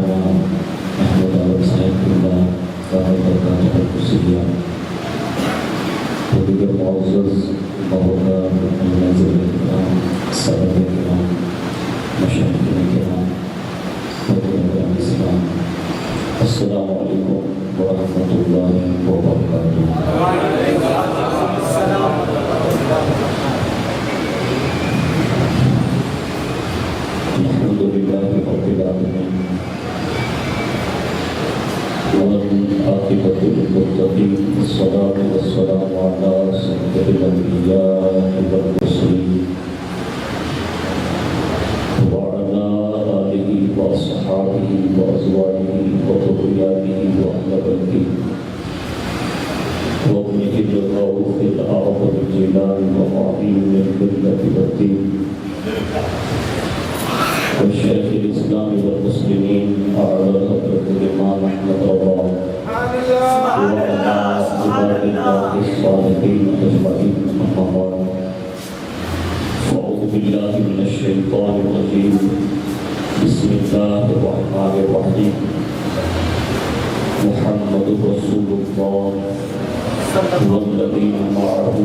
مولانا احمد عالم صاحب اللہ دامت برکاتہ القدسیہ، دیگر معزز مہمان ناظرین کرام، سادات کرام، مشاہدین کرام، محترم اسلام، السلام علیکم ورحمۃ اللہ وبرکاتہ۔ الحمد للہ رب العالمین والعاقبۃ للمتقین، والصلاة والسلام علی سید الانبیاء والمرسلین وعلی آلہ واصحابہ وازواجہ وذریاتہ واہل بیتہ وابنہ الرؤوف الأعظم الجلال ومعین الملة والدین والشيخ الإسلام والمسلمين أعلى حضرة الإمام أحمد رضا وعلى عباد الله الصالحين أجمعين، أما بعد، فأعوذ بالله من الشيطان الرجيم، بسم الله الرحمن الرحيم، محمد رسول الله والذين معه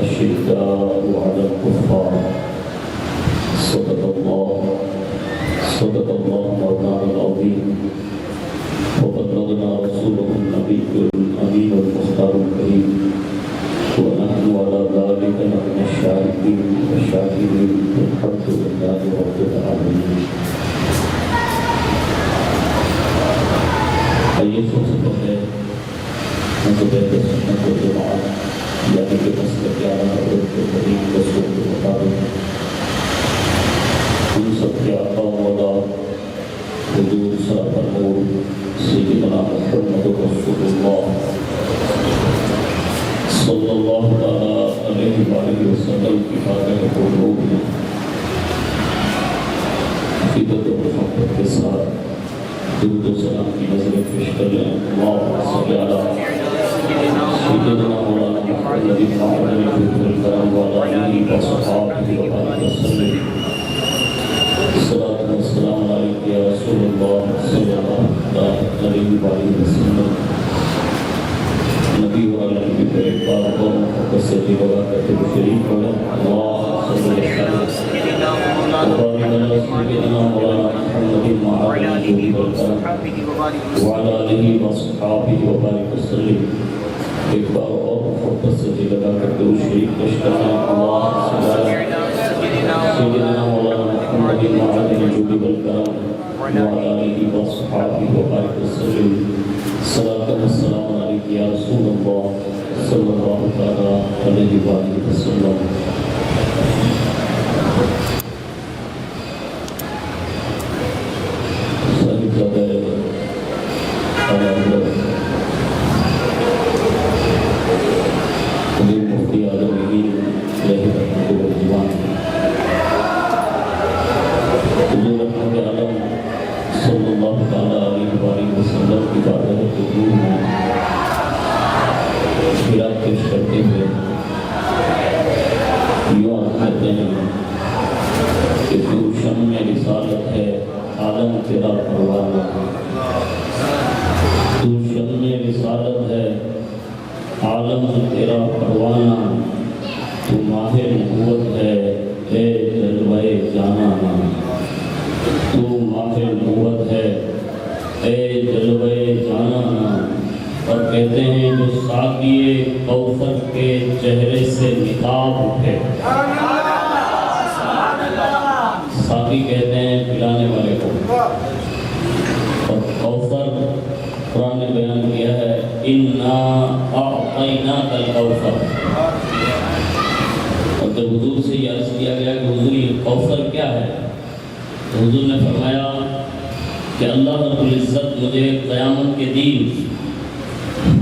أشداء على الكفار، صدق الله مولانا العظيم، وبلغنا رسوله النبي الأمين المختار الكريم، ونحن على ذلك من الشاهدين والشاكرين، والحمد لله رب العالمين۔ آئیے سب سے پہلے مذہب سنت والجماعت یعنی کہ مسلک اعلیٰ حضرت کریم رسول کے مطابق ہم سب کے آقا و مولا حضور صلی اللہ سیدنا محمد رسول اللہ صلی اللہ علیہ وآلہ وسلم کی خاطر قلوب میں عقیدت و محبت کے ساتھ درود و سلام کی نظر پیش کر لیں۔ اللہم صلی علی سیدنا مولانا محمد الکریم وعلی آلہ وصحبہ وسلم۔ الصلاة والسلام علیکہ یا رسول اللہ صلی اللہ علیہ وآلہ وسلم۔ نبی والا نبی پر ایک بار اور محبت سے جی لگا کرتے ہوئے شریف ہوئے۔ اللہ صلی اللہ علیہ وسلم سیدنا مولانا محمد وعلی آلہ وصحبہ وسلم۔ ایک بار اور محبت سے جی لگا کرتے ہوئے شریف پیش کرنا۔ اللہ صلی اللہ علیہ وسلم سیدنا مولانا محمد وعلى آلہ وصحبہ وسلم۔ صلاۃ والسلام علیکہ یا رسول اللہ صلی اللہ تعالیٰ علیہ وآلہ وسلم۔ مفتی اعظم امین علیہ رحمۃ اللہ، حضور رحمت عالم صلی اللہ تعالیٰ علیہ وآلہ وسلم کی بارگاہ حضور میں خطاب پیش کرتے ہوئے یوں کہتے ہیں کہ تو شمع رسالت ہے عالم تیرا پروانہ، تو شمع رسالت ہے عالم تیرا پروانہ، تو ماہ نبوت ہے اے جلوہ جانانا، تو ماہ نبوت ہے اے جلوہ جانانا۔ اور کہتے ہیں جو ساقی کوثر کے چہرے سے نقاب اٹھے، ساقی کہتے ہیں پلانے والے کو، اور کوثر قرآن نے بیان کیا ہے اِنَّا أَعْطَيْنَاكَ الْكَوْثَرَ۔ اور جب حضور سے یہ عرض کیا گیا کہ حضور یہ کوثر کیا ہے، تو حضور نے فرمایا کہ اللہ رب العزت مجھے قیامت کے دن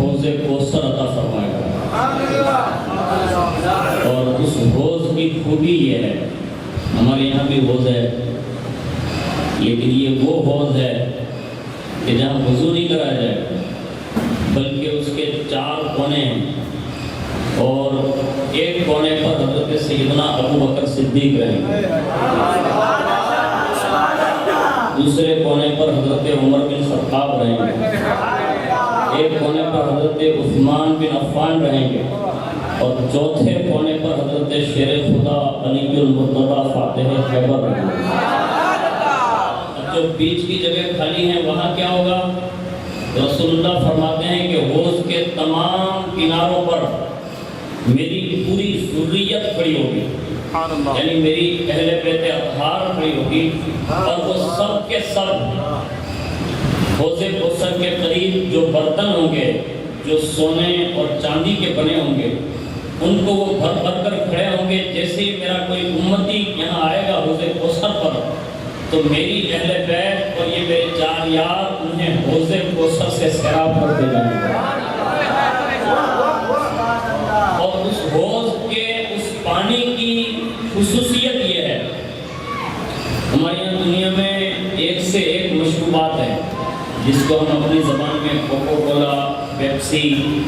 حوض کوثر عطا فرمائے گا، اور اس حوض کی خوبی یہ ہے، ہمارے یہاں بھی حوض ہے لیکن یہ وہ حوض ہے کہ جہاں وضو نہیں کرایا جائے بلکہ اس کے 4 کونے اور ایک کونے پر حضرت سیدنا ابو بکر صدیق رہیں گے، دوسرے کونے پر حضرت عمر بن خطاب رہیں گے، ایک کونے پر حضرت عثمان بن عفان رہیں گے، اور چوتھے کونے پر حضرت شیر خدا علی المرتضی فاتح خیبر رہیں گے۔ اب جو بیچ کی جگہ خالی ہیں وہاں کیا ہوگا؟ رسول اللہ فرماتے ہیں کہ حوض کے تمام کناروں پر میری پوری ذریت کھڑی ہوگی، یعنی میری اہل بیت اطہار کھڑی ہوگی، اور وہ سب کے سب حوض کوثر کے قریب جو برتن ہوں گے جو سونے اور چاندی کے بنے ہوں گے ان کو وہ بھر بھر کر کھڑے ہوں گے۔ جیسے ہی میرا کوئی امتی یہاں آئے گا حوض کوثر پر تو میری اہل بیت اور یہ میرے چار یار انہیں حوض کوثر سے سیراب کر دے جائیں گے، اور اس حوض کے اس پانی کی خصوصیت یہ ہے، ہمارے یہاں دنیا میں ایک سے ایک مشروبات ہیں جس کو ہم اپنی زبان میں کوکو کولا، پیپسی،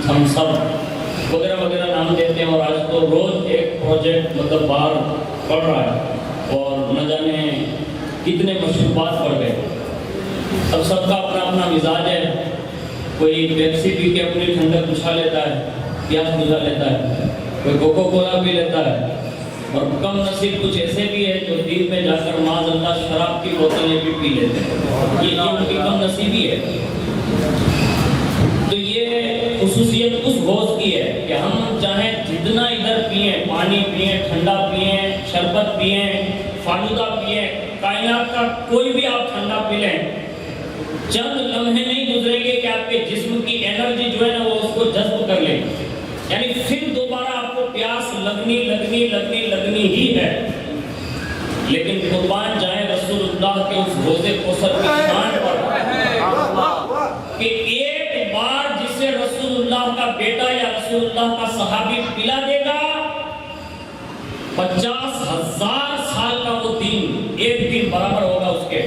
تھمس اپ وغیرہ وغیرہ نام دیتے ہیں، اور آج تو روز ایک پروجیکٹ مطلب باہر پڑ رہا ہے اور نہ جانے کتنے مشروبات پڑ گئے۔ اب سب کا اپنا اپنا مزاج ہے، کوئی پیپسی پی کے اپنی ٹھنڈک بجھا لیتا ہے، پیاس بجھا لیتا ہے، کوئی کوکو کولا پی لیتا ہے، اور کم نصیب کچھ ایسے بھی ہے جو دیر میں جا کر معاذ اللہ شراب کی بوتلیں بھی پی لیتے ہیں، یہ ان کی کم نصیبی ہے۔ تو یہ خصوصیت اس حوض کی ہے کہ ہم چاہیں جتنا ادھر پئیں، پانی پئیں، ٹھنڈا پئیں، شربت پئیں، فالودہ پئیں، کائنات کا کوئی بھی آپ ٹھنڈا پی لیں، چند لمحے نہیں گزریں گے کہ آپ کے جسم کی انرجی جو ہے نا وہ اس کو جذب کر لے، یعنی پھر دوبارہ آپ کو پیاس لگنی ہی ہے۔ لیکن قربان جائیں رسول اللہ کے اس حوض کوثر کی شان پر کہ ایک بار جسے رسول اللہ کا بیٹا یا رسول اللہ کا صحابی پلا دے گا، 50,000 سال کا وہ دن ایک دن برابر ہوگا اس کے،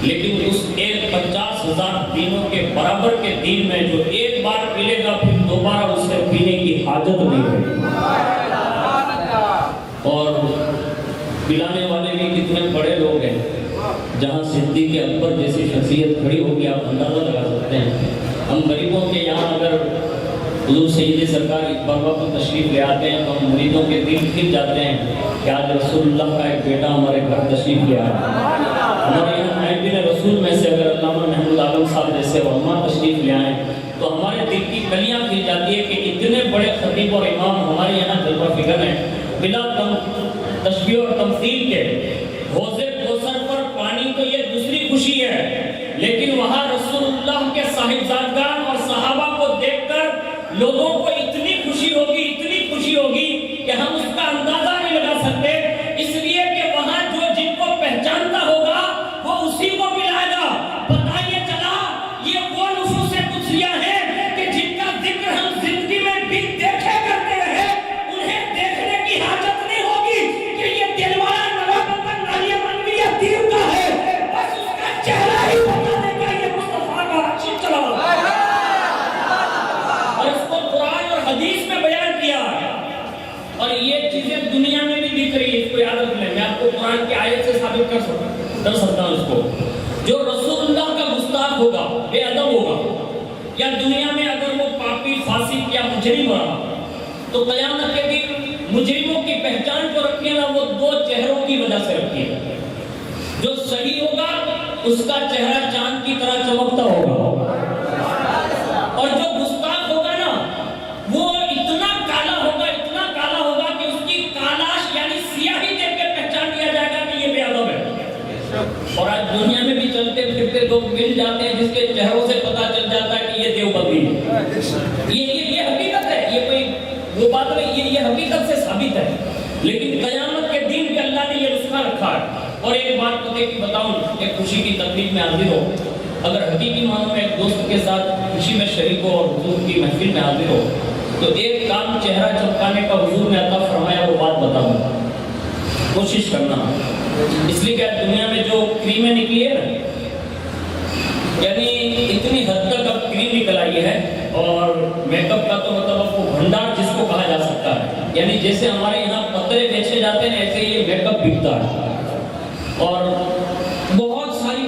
لیکن اس ایک 50,000 دنوں کے برابر کے دن میں جو ایک بار پلے گا پھر دوبارہ اس سے پینے کی حاجت نہیں ہے۔ اور پلانے والے بھی کتنے بڑے لوگ ہیں، جہاں صدیق اکبر جیسی شخصیت کھڑی ہوگی آپ اندازہ لگا سکتے ہیں۔ ہم غریبوں کے یہاں اگر حضور سید سرکار اقبال کو تشریف لے آتے ہیں تو ہم مریدوں کے دل کھل جاتے ہیں کہ آج رسول اللہ کا ایک بیٹا ہمارے گھر تشریف لے آیا۔ ہمارے یہاں محبین رسول میں سے اگر علامہ محمود عالم صاحب جیسے علماء تشریف لے آئیں تو ہمارے دل کی کلیاں کھل جاتی ہے کہ اتنے بڑے خطیب اور امام ہمارے یہاں جلوہ فکر ہیں، بلا تشبیہ اور تمثیل کے۔ حوض کوثر پر پانی تو یہ دوسری خوشی ہے، لیکن وہاں رسول اللہ کے صاحبزادگان اور صحابہ کو دیکھ کر لوگوں کو اتنی خوشی ہوگی کہ ہم اس کا اندازہ نہیں لگا سکتے، اس لیے کہ وہاں جو جن کو پہچانتا ہوگا وہ اسی کو ملائے گا۔ پتہ یہ چلا یہ وہ نفوس قدسیہ ہیں کہ جن کا ذکر ہم زندگی میں بھی دیکھے کرتے رہے، انہیں دیکھنے کی حاجت نہیں ہوگی کہ یہ دل والا نوابت علی منوی دیر کا ہے، بس اس کا چہرہ ہی بتانے کا یہ مصطفیٰ کا رشید چلا اور اس کو قرآن اور حدیث میں بیان کیا ہے، اور یہ چیزیں دنیا میں بھی دکھ رہی ہے۔ اس کو یاد رکھ لیں، میں آپ کو قرآن کی آیت سے ثابت کر سکتا ہوں اس کو۔ جو رسول اللہ کا گستاخ ہوگا، بے ادب ہوگا، یا دنیا میں اگر وہ پاپی، فاسق یا مجرم رہا تو قیامت کے دن مجرموں کی پہچان کو رکھیے نا وہ دو چہروں کی وجہ سے رکھیے۔ جو صحیح ہوگا اس کا چہرہ چاند کی طرح چمکتا ہوگا، اور جو گستاخ ہوگا نا وہ اتنا کالا ہوگا کہ اس کی کالاش یعنی سیاہی دیکھ کے پہچان لیا جائے گا کہ یہ بے ادب ہے۔ اور آج دنیا میں بھی چلتے پھرتے لوگ مل جاتے ہیں جس کے چہروں سے پتہ چل جاتا ہے کہ یہ دیوبندی ہے۔ یہ حقیقت ہے، یہ کوئی وہ بات نہیں، یہ حقیقت سے ثابت ہے۔ لیکن قیامت کے دن بھی اللہ نے یہ نسخہ رکھا ہے۔ اور ایک بات پتے کی بتاؤں، ایک خوشی کی تقریب میں حاضر ہو، اگر حقیقی معنوں میں ایک دوست کے ساتھ خوشی میں شریک ہو اور حضور کی محفل میں حاضر ہو تو ایک کام چہرہ چمکانے کا حضور نے عطا فرمایا، وہ بات بتاؤں، کوشش کرنا۔ اس لیے کہ دنیا میں جو کریمیں نکلی ہے نا، یعنی اتنی حد تک اب کریم نکل آئی ہے، اور میک اپ کا تو مطلب وہ بھنڈار جس کو کہا جا سکتا ہے، یعنی جیسے ہمارے یہاں پترے بیچے جاتے ہیں ایسے یہ میک اپ بکتا ہے، اور بہت ساری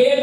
1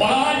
5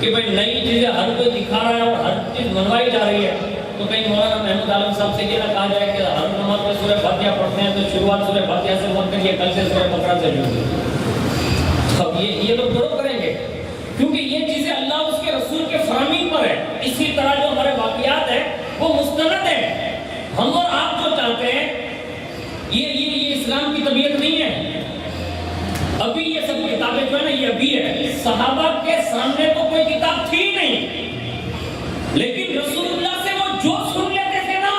کہ بھائی نئی چیزیں ہر کوئی دکھا رہا ہے اور ہر چیز منوائی جا رہی ہے، تو کہیں مولانا محمود عالم صاحب سے یہ نہ کہا جائے کہ ہر نماز میں سورہ فاتحہ پڑھتے ہیں تو شروعات سورہ فاتحہ سے مت کریے، کل سے سورہ بقرہ سے شروع۔ اب یہ لوگ ضرور کریں گے، کیونکہ یہ چیزیں اللہ اس کے رسول کے فرامین پر ہے۔ اسی طرح جو ہمارے واقعات ہیں وہ مستند ہیں۔ ہم اور آپ جو چاہتے ہیں یہ اسلام کی طبیعت نہیں ہے۔ ابھی یہ سب کتابیں جو ہے نا یہ ابھی ہے، صحابہ کے سامنے تو کوئی کتاب تھی نہیں، لیکن رسول اللہ سے وہ جو سن لیتے تھے نا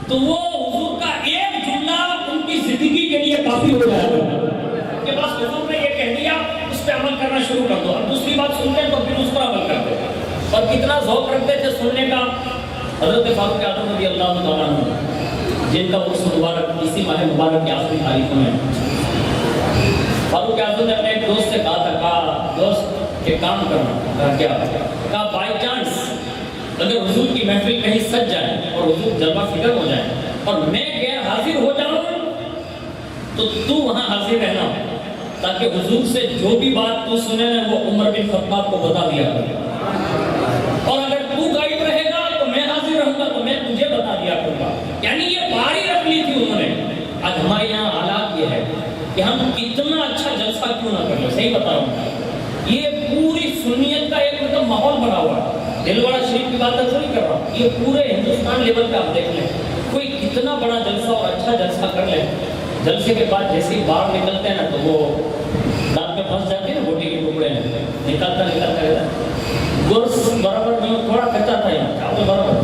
تو وہ حضور کا ایک جملہ ان کی زندگی کے لیے کافی ہو جاتا ہے کہ بس حضور نے یہ کہہ دیا اس پہ عمل کرنا شروع کر دو، اور دوسری بات سنتے ہیں تو پھر اس پر عمل کر دو۔ اور کتنا ذوق رکھتے تھے سننے کا۔ حضرت فاروق اعظم رضی اللہ تعالیٰ عنہ، جن کا عرس مبارک اسی ماہ مبارک کی آخری تاریخوں میں، فاروق اعظم نے اپنے ایک دوست سے کہا تھا، کہا دوست ایک کام کرنا، کہا بائی چانس اگر حضور کی محفل کہیں سج جائے اور حضور جلوہ فکر ہو جائے اور میں غیر حاضر ہو جاؤں تو وہاں حاضر رہنا، تاکہ حضور سے جو بھی بات تو سنے نا وہ عمر بن خطاب کو بتا دیا کرے، اور اگر تو غائب رہے گا تو میں حاضر رہوں گا تو میں تجھے بتا دیا کروں گا۔ یعنی یہ باری رکھ لی تھی انہوں نے۔ آج ہمارے یہاں حالات یہ ہے کہ ہم کتنا اچھا جلسہ کیوں نہ کر لیں، صحیح بتا رہا ہوں، یہ پوری سنیت کا ایک مطلب ماحول بنا ہوا ہے۔ دلواڑہ شریف کی بات تو نہیں کر رہا ہوں، یہ پورے ہندوستان لیول پہ آپ دیکھ لیں، کوئی کتنا بڑا جلسہ اور اچھا جلسہ کر لیں، جلسے کے بعد جیسے ہی باہر نکلتے ہیں نا تو وہ دانت میں پھنس جاتے ہیں نا بوٹی کے ٹکڑے میں، نکالتا رہتا ہے، گرس برابر نہیں، تھوڑا کچا تھا یہاں چاول برابر،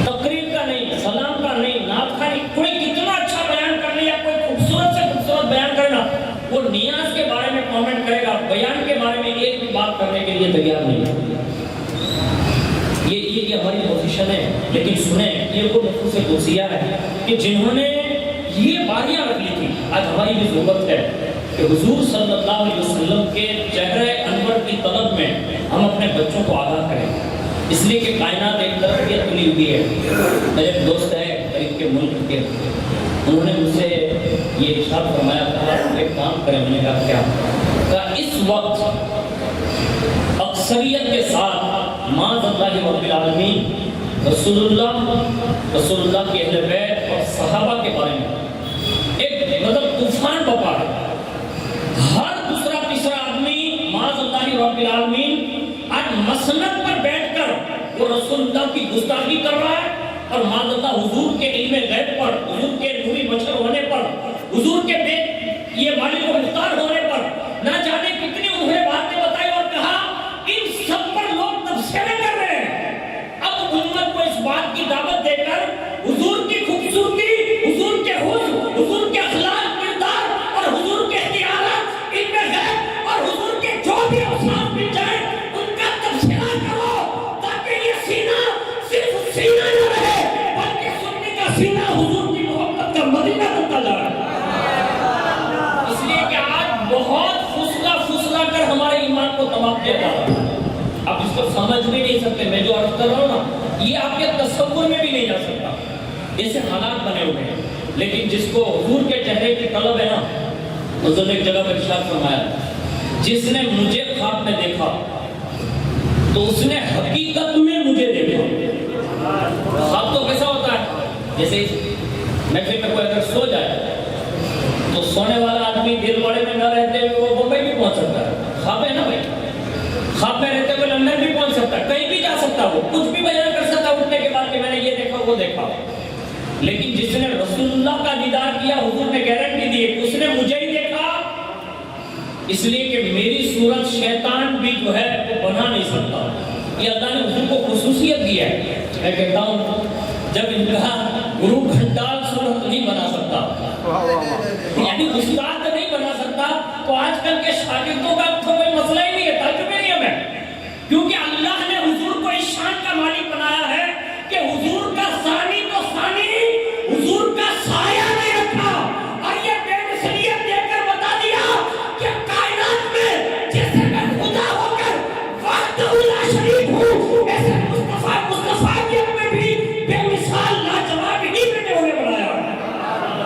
تقریر کا نہیں، سلام کا نہیں، نعت کا نہیں، کوئی کتنا اچھا بیان کر لیا، کوئی خوبصورت سے خوبصورت بیان کرنا، وہ نیاز کے بارے میں کامنٹ کرے گا، بیان کے بارے میں ایک بھی بات کرنے کے لیے تیار نہیں ہے۔ یہ ہماری پوزیشن ہے، لیکن سنیں یہ وہ نفوس قدسیہ ہے کہ جنہوں نے یہ باریاں رکھ لی تھی۔ آج ہماری بھی ضرورت ہے کہ حضور صلی اللہ علیہ وسلم کے چہرہ انور کی طلب میں ہم اپنے بچوں کو آگاہ کریں، اس لیے کہ کائنات ایک طرف یہ تلی ہوئی ہے۔ میرے ایک دوست ہے قریب کے ملک کے، انہوں نے مجھ سے یہ ارشاد فرمایا تھا ایک کام کریں، میں نے کہا کیا؟ کہا اس وقت اکثریت کے ساتھ معاذ اللہ رب العالمین رسول اللہ کے اہل بیت اور صحابہ کے بارے میں ایک مطلب طوفان بپا ہے۔ ہر دوسرا تیسرا آدمی معاذ اللہ رب العالمین آج مسند پر بیٹھ کر وہ رسول اللہ کی گستاخی کر رہا ہے، اور معاذ اللہ حضور کے علم غیب پر، حضور کے نوری بشر ہونے پر، حضور کے بیت یہ والد و مختار ہونے پر نہ جانے کتنی انہیں باتیں بتائی اور کہا ان سب پر لوگ تبصرے کر رہے ہیں۔ اب امت کو اس بات کی دعوت دے کر حضور کی خوبصورتی، حضور کے حسن، حضور کے اخلاق کردار اور حضور کے اختیارات علم غیب اور حضور کے جو بھی اوصاف مل جائیں ان کا تبصرہ کرو، تاکہ یہ سینہ صرف سینہ نہ رہے بلکہ سننے کا سینہ حضور کی محبت کا مدینہ بنتا جائے۔ اس لیے کہ آج بہت فسلا کر ہمارے ایمان کو تباہ کیا جا رہا ہے۔ آپ اس کو سمجھ بھی نہیں سکتے، میں جو عرض کر رہا ہوں نا یہ آپ کے تصور میں بھی نہیں جا سکتا، ایسے حالات بنے ہوئے ہیں۔ لیکن جس کو حضور کے چہرے کی طلب ہے نا، حضور نے ایک جگہ پر ارشاد فرمایا جس نے مجھے خواب میں دیکھا تو اس نے حقیقت میں مجھے دیکھا۔ خواب تو کیسا ہوتا ہے؟ جیسے محفل میں کوئی اگر سو جائے تو سونے والا آدمی دلواڑے میں نہ رہتے ہوئے وہ بمبئی بھی پہنچ سکتا ہے، خواب ہے نا بھائی، خواب میں رہتے ہوئے لندن بھی پہنچ سکتا ہے، کہیں بھی جا سکتا، وہ کچھ بھی بیان کر سکتا اٹھنے کے بعد کہ میں نے یہ دیکھا وہ دیکھا۔ لیکن جس نے رسول اللہ کا دیدار کیا، حضور نے گارنٹی دی اس نے مجھے ہی دیکھا، اس لیے کہ میری صورت شیطان بھی جو ہے وہ بنا نہیں سکتا۔ یہ اللہ نے حضور کو خصوصیت دی ہے۔ میں کہتا ہوں جب انتہا گرو گھنٹال صورت نہیں بنا سکتا، یعنی استاد نہیں بنا سکتا، تو آج کل کے شاگردوں کا تو کوئی مسئلہ ہی نہیں ہے، تعجب نہیں ہے میں، کیونکہ اللہ نے حضور کو اس شان کا مالک بنایا ہے کہ حضور کا ثانی تو ثانی، حضور کا سایہ نہیں رکھا، اور یہ بے مثلیت دے کر بتا دیا کہ کائنات میں جیسے میں خدا ہو کر وحدہ لا شریک ہوں، ایسے مصطفیٰ میں بھی بے مثال لاجواب ہی میں نے انہیں بنایا،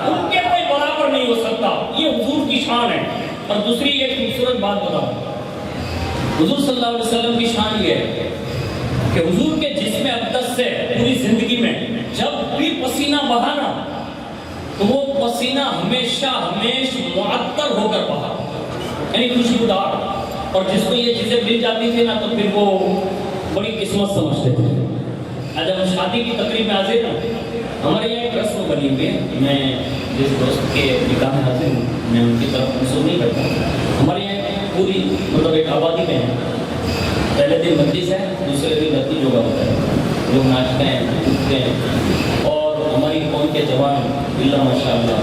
ان کے کوئی برابر نہیں ہو سکتا۔ یہ حضور کی شان ہے۔ اور دوسری ایک خوبصورت بات بتاؤں، حضور صلی اللہ علیہ وسلم کی شان یہ ہے کہ حضور کے جسم اقدس سے پوری زندگی میں جب بھی پسینہ بہانا تو وہ پسینہ ہمیشہ معطر ہو کر بہا، یعنی خوشبودار. اور جس کو یہ چیزیں مل جاتی تھی نا تو پھر وہ بڑی قسمت سمجھتے تھے. آج ہم شادی کی تقریب میں حاضر ہیں. ہمارے یہاں ایک رسم بنی ہوئی ہے، میں جس دوست کے نکاح میں حاضر ہوں میں ان کی طرف منسوخ نہیں کرتا. ہمارے یہاں پوری مطلب ایک آبادی میں ہے، پہلے دن مجلس ہے، دوسرے دن رتی یوگا ہوتا ہے، لوگ ناچتے ہیں اٹھتے ہیں. اور ہماری قوم کے جوان اللہ ماشاء اللہ،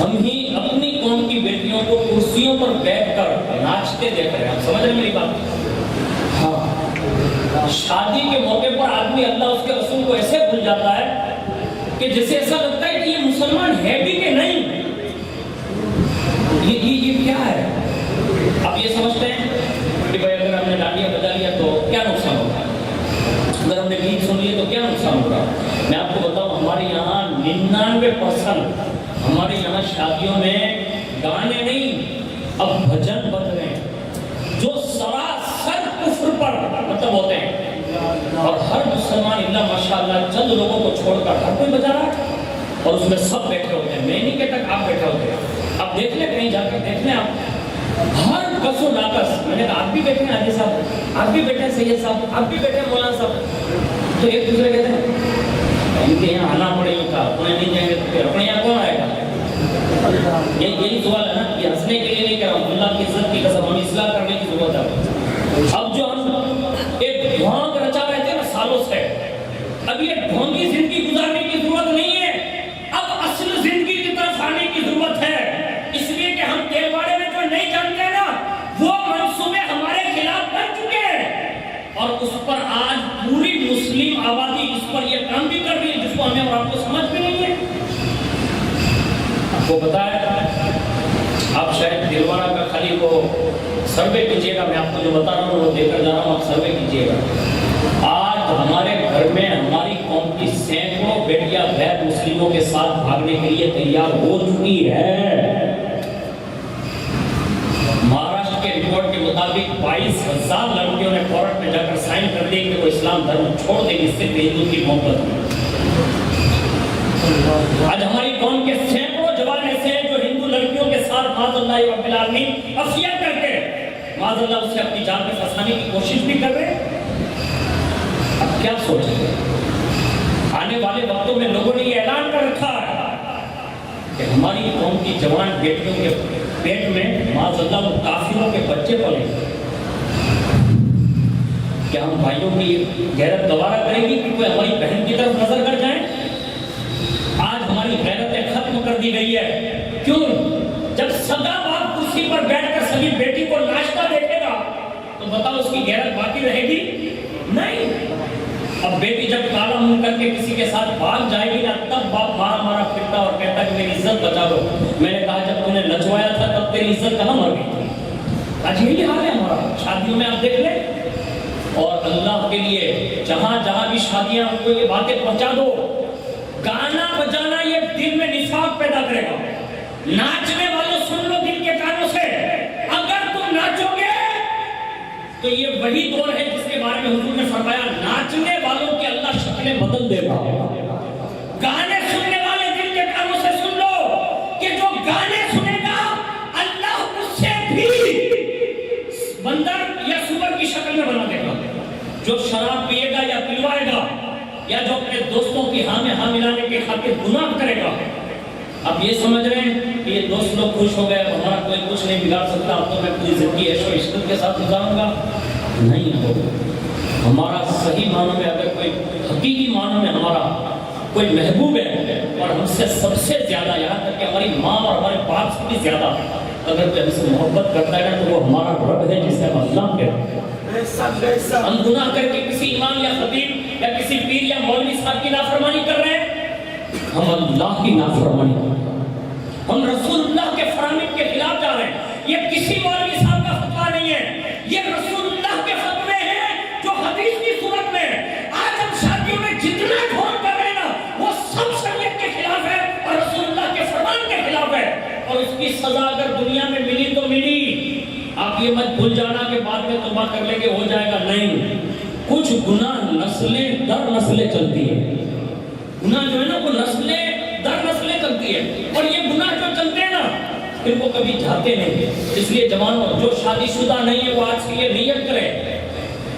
ہم ہی اپنی قوم کی بیٹیوں کو کرسیوں پر بیٹھ کر ناچتے دیکھ رہے ہیں. آپ سمجھ رہے ہیں میری بات؟ ہاں، شادی کے موقع پر آدمی اللہ اس کے رسول کو ایسے بھول جاتا ہے کہ جسے ایسا لگتا ہے کہ یہ مسلمان ہے بھی کہ نہیں. یہ کیا ہے؟ آپ یہ سمجھتے ہیں کہ بھائی اگر ہم نے ڈانڈیا بجا لیا تو کیا نقصان ہوگا، اگر ہم نے گیت سن لیے تو کیا نقصان ہوگا؟ میں آپ کو بتاؤں، ہمارے یہاں 99% ہمارے یہاں شادیوں میں گانے نہیں، اب بھجن بج رہے ہیں جو سراسر کفر پر مطلب ہوتے ہیں. اور ہر مسلمان اللہ ماشاءاللہ چند لوگوں کو چھوڑ کر ہر کوئی بجا رہا ہے اور اس میں سب بیٹھے ہوتے ہیں. میں نہیں کہتا کہ آپ بیٹھے ہوتے ہیں، آپ دیکھ لیں کہیں جا کے دیکھ لیں. آپ ہر کس و ناقص، میں نے کہا آپ بھی بیٹھے ہیں حاجی صاحب، آپ بھی بیٹھے ہیں سید صاحب، آپ بھی بیٹھے ہیں مولانا صاحب، تو ایک دوسرے کہتے ہیں ان کے یہاں آنا پڑے گا، اپنے نہیں جائیں گے تو پھر اپنے یہاں کون آئے گا؟ یہی سوال ہے نا. یہ ہنسنے کے لیے نہیں کہہ رہا ہوں، اللہ کی عزت کی قسم، ہمیں اصلاح کرنے کی ضرورت ہے. اب جو ہم ایک ڈھونگ رچا رہے تھے نا سالوں سے، اب یہ ڈھونگی زندگی گزارنے کی ضرورت نہیں ہے، اب اصل زندگی کی طرف آنے کی ضرورت ہے. اس لیے کہ ہم تیل واڑے میں جو نہیں جانتے نا وہ منصوبے ہمارے خلاف بن چکے ہیں اور اس پر آج پوری مسلم آبادی اس پر یہ کام بھی کر رہی ہے جس کو ہمیں اور آپ کو سمجھ بھی نہیں ہے. آپ کو بتایا، آپ شاید دلوارا کا خالی وہ سروے کیجیے گا، میں آپ کو جو بتا رہا ہوں وہ دے کر جا رہا ہوں، آپ سروے کیجیے گا. آج ہمارے گھر میں ہماری قوم کی سینکڑوں بیٹیاں غیر مسلموں کے ساتھ بھاگنے کے لیے تیار ہو چکی ہے. مہاراشٹر کے رپورٹ کے مطابق 22,000 لڑکیوں نے کورٹ میں جا کر سائن کر دیے کہ وہ اسلام دھرم چھوڑ دیں گے، اس سے ہندو کی محبت میں. آج ہماری قوم کے سینکڑوں جوان ایسے ہیں جو ہندو لڑکیوں کے ساتھ معاذ اللہ رب العالمین افیہ کر کے معاذ اللہ اسے اپنی جان میں پھنسانے کی کوشش بھی کر رہے ہیں. اب کیا سوچ رہے ہیں؟ آنے والے وقتوں میں لوگوں نے یہ اعلان کر رکھا ہے کہ ہماری قوم کی جوان بیٹیوں کے پیٹ میں معاذ اللہ وہ کافروں کے بچے پلیں. کیا ہم بھائیوں کی غیرت گوارا کریں گی کہ کوئی ہماری بہن کی طرف نظر کر جائیں؟ آج ہماری غیرتیں ختم کر دی گئی ہے. کیوں؟ جب سگا باپ کرسی پر بیٹھ کر سبھی بیٹی کو ناشتہ دیکھے گا تو بتاؤ اس کی غیرت باقی رہے گی؟ نہیں. اب بیٹی جب کالا منہ کر کے کسی کے ساتھ بھاگ جائے گی نا تب باپ مارا مارا پھرتا اور کہتا کہ میری عزت بچا لو. میں نے کہا جب تم نے لچوایا تھا تب تیری عزت کہاں مر گئی تھی؟ آج یہی حال ہے ہمارا. شادیوں میں آپ دیکھ لیں اور اللہ کے لیے جہاں جہاں بھی شادیاں ان کو یہ باتیں پہنچا دو، گانا بجانا یہ دل میں نفاق پیدا کرے گا. ناچنے والوں سن لو دل کے کانوں سے، اگر تم ناچو گے تو یہ وہی دور ہے جس کے بارے میں حضور نے فرمایا ناچنے والوں کی اللہ شکلیں بدل دے گا. گانے سننے والے دل کے کانوں سے سن لو کہ جو گانے سنے گا اللہ اس سے بھی بندر یا سور کی شکل میں بنا دے گا. جو شراب پیے گا یا پلوائے گا یا جو اپنے دوستوں کی ہاں میں ہاں ملانے کے خاطر گناہ کرے گا. اب یہ سمجھ رہے ہیں کہ یہ دوست لوگ خوش ہو گئے، ہمارا کوئی کچھ نہیں بگاڑ سکتا، اب تو میں پوری زندگی عیش و عشرت کے ساتھ گزاروں گا. نہیں ہوگا. ہمارا صحیح معنوں میں اگر کوئی حقیقی معنوں میں ہمارا کوئی محبوب ہے اور ہم سے سب سے زیادہ، یہاں تک کہ ہماری ماں اور ہمارے باپ سے بھی زیادہ اگر کوئی ہم سے محبت کرتا ہے تو وہ ہمارا رب ہے جسے ہم اللہ کہتے ہیں. ہم گناہ کر کے کسی امام یا خطیب یا کسی پیر یا مولوی صاحب کی نافرمانی کر رہے ہیں، ہم اللہ کی نافرمانی کر رہے ہیں، ہم رسول اللہ کے فرامین کے خلاف جا رہے ہیں. یہ کسی مولوی صاحب کا فتویٰ نہیں ہے، یہ رسول اللہ کے فتوے ہیں جو حدیث کی صورت میں. آج ہم شادیوں میں جتنا ڈھول کر رہے ہیں نا وہ سب شریعت کے خلاف ہے اور رسول اللہ کے فرمان کے خلاف ہے. اور اس کی سزا اگر دنیا میں ملی تو ملی، آپ یہ مت بھول جانا کہ بعد میں توبہ کر لیں گے ہو جائے گا، نہیں، کچھ گناہ نسلیں در نسلیں چلتی ہے، گناہ جو ہے نا وہ نسلیں در نسلیں چلتی ہے، اور یہ گناہ جو چلتے ہیں نا پھر وہ کبھی جاتے نہیں، اس لیے جوانوں جو شادی شدہ نہیں ہے وہ آج کی یہ نیت کرے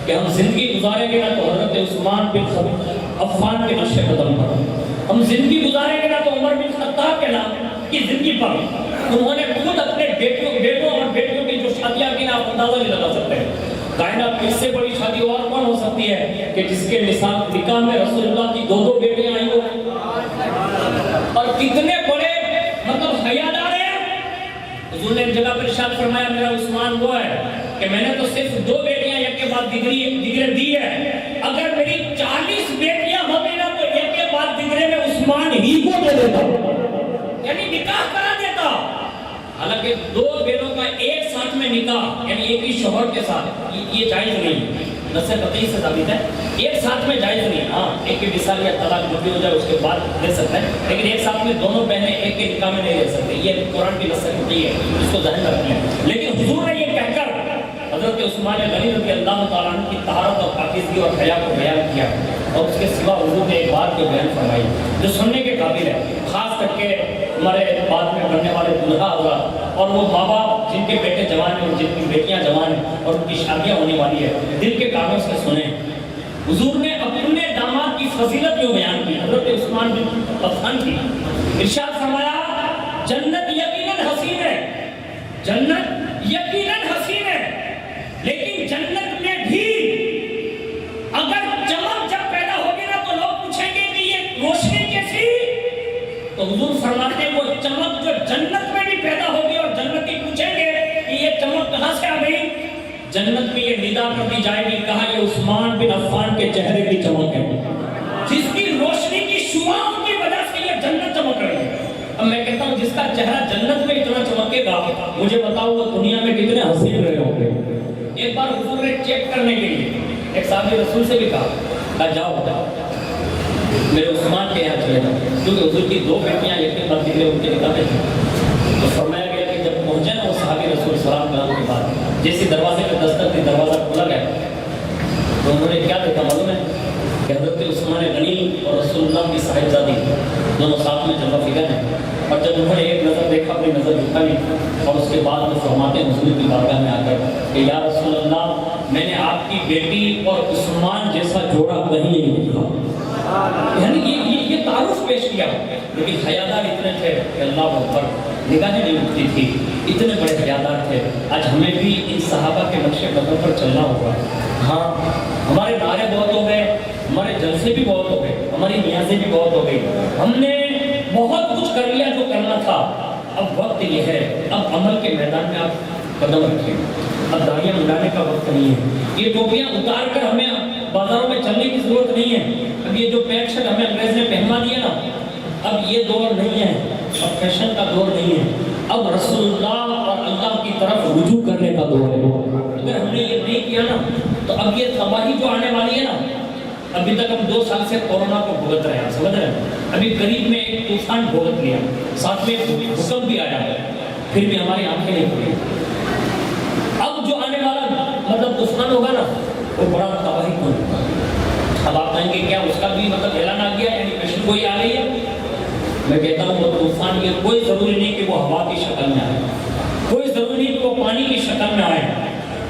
کہ ہم زندگی گزاریں گے نا تو حضرت عثمان بن عفان کے نقش قدم پر، ہم زندگی گزاریں گے نا تو عمر بن خطاب کے نام کی زندگی پر، انہوں نے خود اپنے بیٹوں اور بیٹیوں کی جو شادیاں کی نا آپ اندازہ نہیں لگا سکتے، کائنات میں اس سے بڑی شادی اور کون ہو سکتی ہے کہ جس کے مثال نکاح میں رسول اللہ کی 2 بیٹیاں آئی ہو، اور کتنے بڑے مطلب حیادار ہیں۔ حضور نے ایک جگہ پر ارشاد فرمایا میرا عثمان وہ ہے کہ میں نے تو صرف 2 بیٹیاں ایک کے بعد دیگرے دی ہے، اگر میری 40 بیٹیاں ہوتی نا تو ایک کے بعد دیگرے میں عثمان ہی کو دے دیتا، یعنی نکاح کرا دیتا۔ حالانکہ 2 بیٹوں کا ایک ساتھ میں نکاح یعنی ایک ہی شوہر کے ساتھ یہ جائز نہیں، نص قطعی سے ثابت ہے، ایک ساتھ میں جائز نہیں، ہاں ایک کی مثال یا طلاق جب بھی ہو جائے اس کے بعد دے سکتا ہے، لیکن ایک ساتھ میں دونوں بہنیں ایک کے نکاح میں نہیں دے سکتے، یہ قرآن کی نص قطعی ہے، اس کو ذہن رکھنا ہے۔ لیکن حضور نے یہ کہہ کر حضرت عثمان غنی رضی اللہ تعالیٰ عنہ کی طہارت اور پاکیزگی اور حیا کو بیان کیا، اور اس کے سوا حضور نے ایک بات کو بیان فرمائی جو سننے کے قابل ہے، خاص کر کے ہمارے بعد میں بڑھنے والے دلہا حضرات اور وہ ماں باپ جن کے بیٹے جوان ہیں اور جن کی بیٹیاں جوان ہیں اور ان کی شادیاں ہونے والی ہے، دل کے کانوں سے سنیں۔ حضور نے اپنے داماد کی فضیلت جو بیان کی حضرت عثمان بن عفان کی، ارشاد فرمایا جنت یقیناً حسین ہے، جنت یقیناً حسین ہے، لیکن جنت میں بھی اگر چمک جب پیدا ہوگی نا تو لوگ پوچھیں گے کہ یہ روشنی کیسی، تو حضور فرماتے ہیں وہ چمک جو جنت میں بھی پیدا ہوگی اور جنتی پوچھیں گے کہ یہ چمک کہاں سے آ گئی، جنت میں یہ ندا کر دی جائے گی، کہا یہ عثمان بن عفان کے چہرے کی چمک ہے، جس کی روشنی کی شعاعوں کی وجہ سے یہ جنت چمک رہی ہے۔ اب میں کہتا ہوں جس کا چہرہ جنت میں اتنا چمکے گا مجھے بتاؤ وہ دنیا میں کتنے حسین رہے ہوں گے۔ ایک بار حضور نے چیک کرنے کے لیے ایک صحابی رسول سے بھی کہا جاؤ میرے عثمان کے یہاں چلے جاؤ، کیونکہ حضور کی 2 بیٹیاں یقین بات دیکھ ان کے نکاح میں تھیں، تو فرمایا گیا کہ جب پہنچے نا وہ صحابی رسول سلام کرنے کے بعد جیسے دروازے پہ دستک دی دروازہ کھولا گیا تو انہوں نے کیا دیکھا معلوم ہے کہ حضرت عثمان غنی اور رسول اللہ کی صاحبزادی دونوں ساتھ میں جمع فکر ہیں، اور جب انہوں نے ایک نظر دیکھا اپنی نظر جھکائی اور اس کے بعد وہ فرماتے ہیں حضور کی بارگاہ میں آ کر کہ یا رسول اللہ میں نے آپ کی بیٹی اور عثمان جیسا جوڑا کہیں نہیں دیکھا، یعنی یہ تعارف پیش کیا، لیکن حیادار اتنے تھے کہ اللہ اکبر نگاہیں نہیں اٹھتی تھی، اتنے بڑے حیادار تھے۔ آج ہمیں بھی ان صحابہ کے نقش قدم پر چلنا ہوگا۔ ہاں ہمارے نعرے بہت ہو گئے، ہمارے جلسے بھی بہت ہو گئے، ہماری نیازیں بھی بہت ہو گئی، ہم نے بہت کچھ کر لیا جو کرنا تھا، اب وقت یہ ہے اب عمل کے میدان میں آپ قدم رکھیں، اب داڑیاں مڈانے کا وقت نہیں ہے، یہ ٹوپیاں اتار کر ہمیں بازاروں میں چلنے کی ضرورت نہیں ہے، اب یہ جو پینٹ شرٹ ہمیں انگریز نے پہنوا دیا نا اب یہ دور نہیں ہے، اب فیشن کا دور نہیں ہے، اب رسول اللہ اور اللہ کی طرف رجوع کرنے کا دور ہے۔ اگر ہم نے یہ نہیں کیا نا تو اب یہ تباہی جو آنے والی ہے نا، ابھی تک ہم 2 سال سے کورونا کو بھگت رہے ہیں، سمجھ رہے ہیں، ابھی قریب میں ایک طوفان بھگت لیا، ساتھ میں بھوکمپ بھی آیا ہے، پھر بھی ہماری آنکھیں نہیں کھلی۔ اب جو آنے والا مطلب طوفان ہوگا نا وہ بڑا تباہی کن ہوگا۔ اب آپ کہیں گے کیا اس کا بھی مطلب اعلان آ گیا یعنی پیشن کوئی آ گئی ہے؟ میں کہتا ہوں وہ طوفان کی کوئی ضروری نہیں کہ وہ ہوا کی شکل میں آئے، کوئی ضروری نہیں کہ وہ پانی کی شکل میں آئے،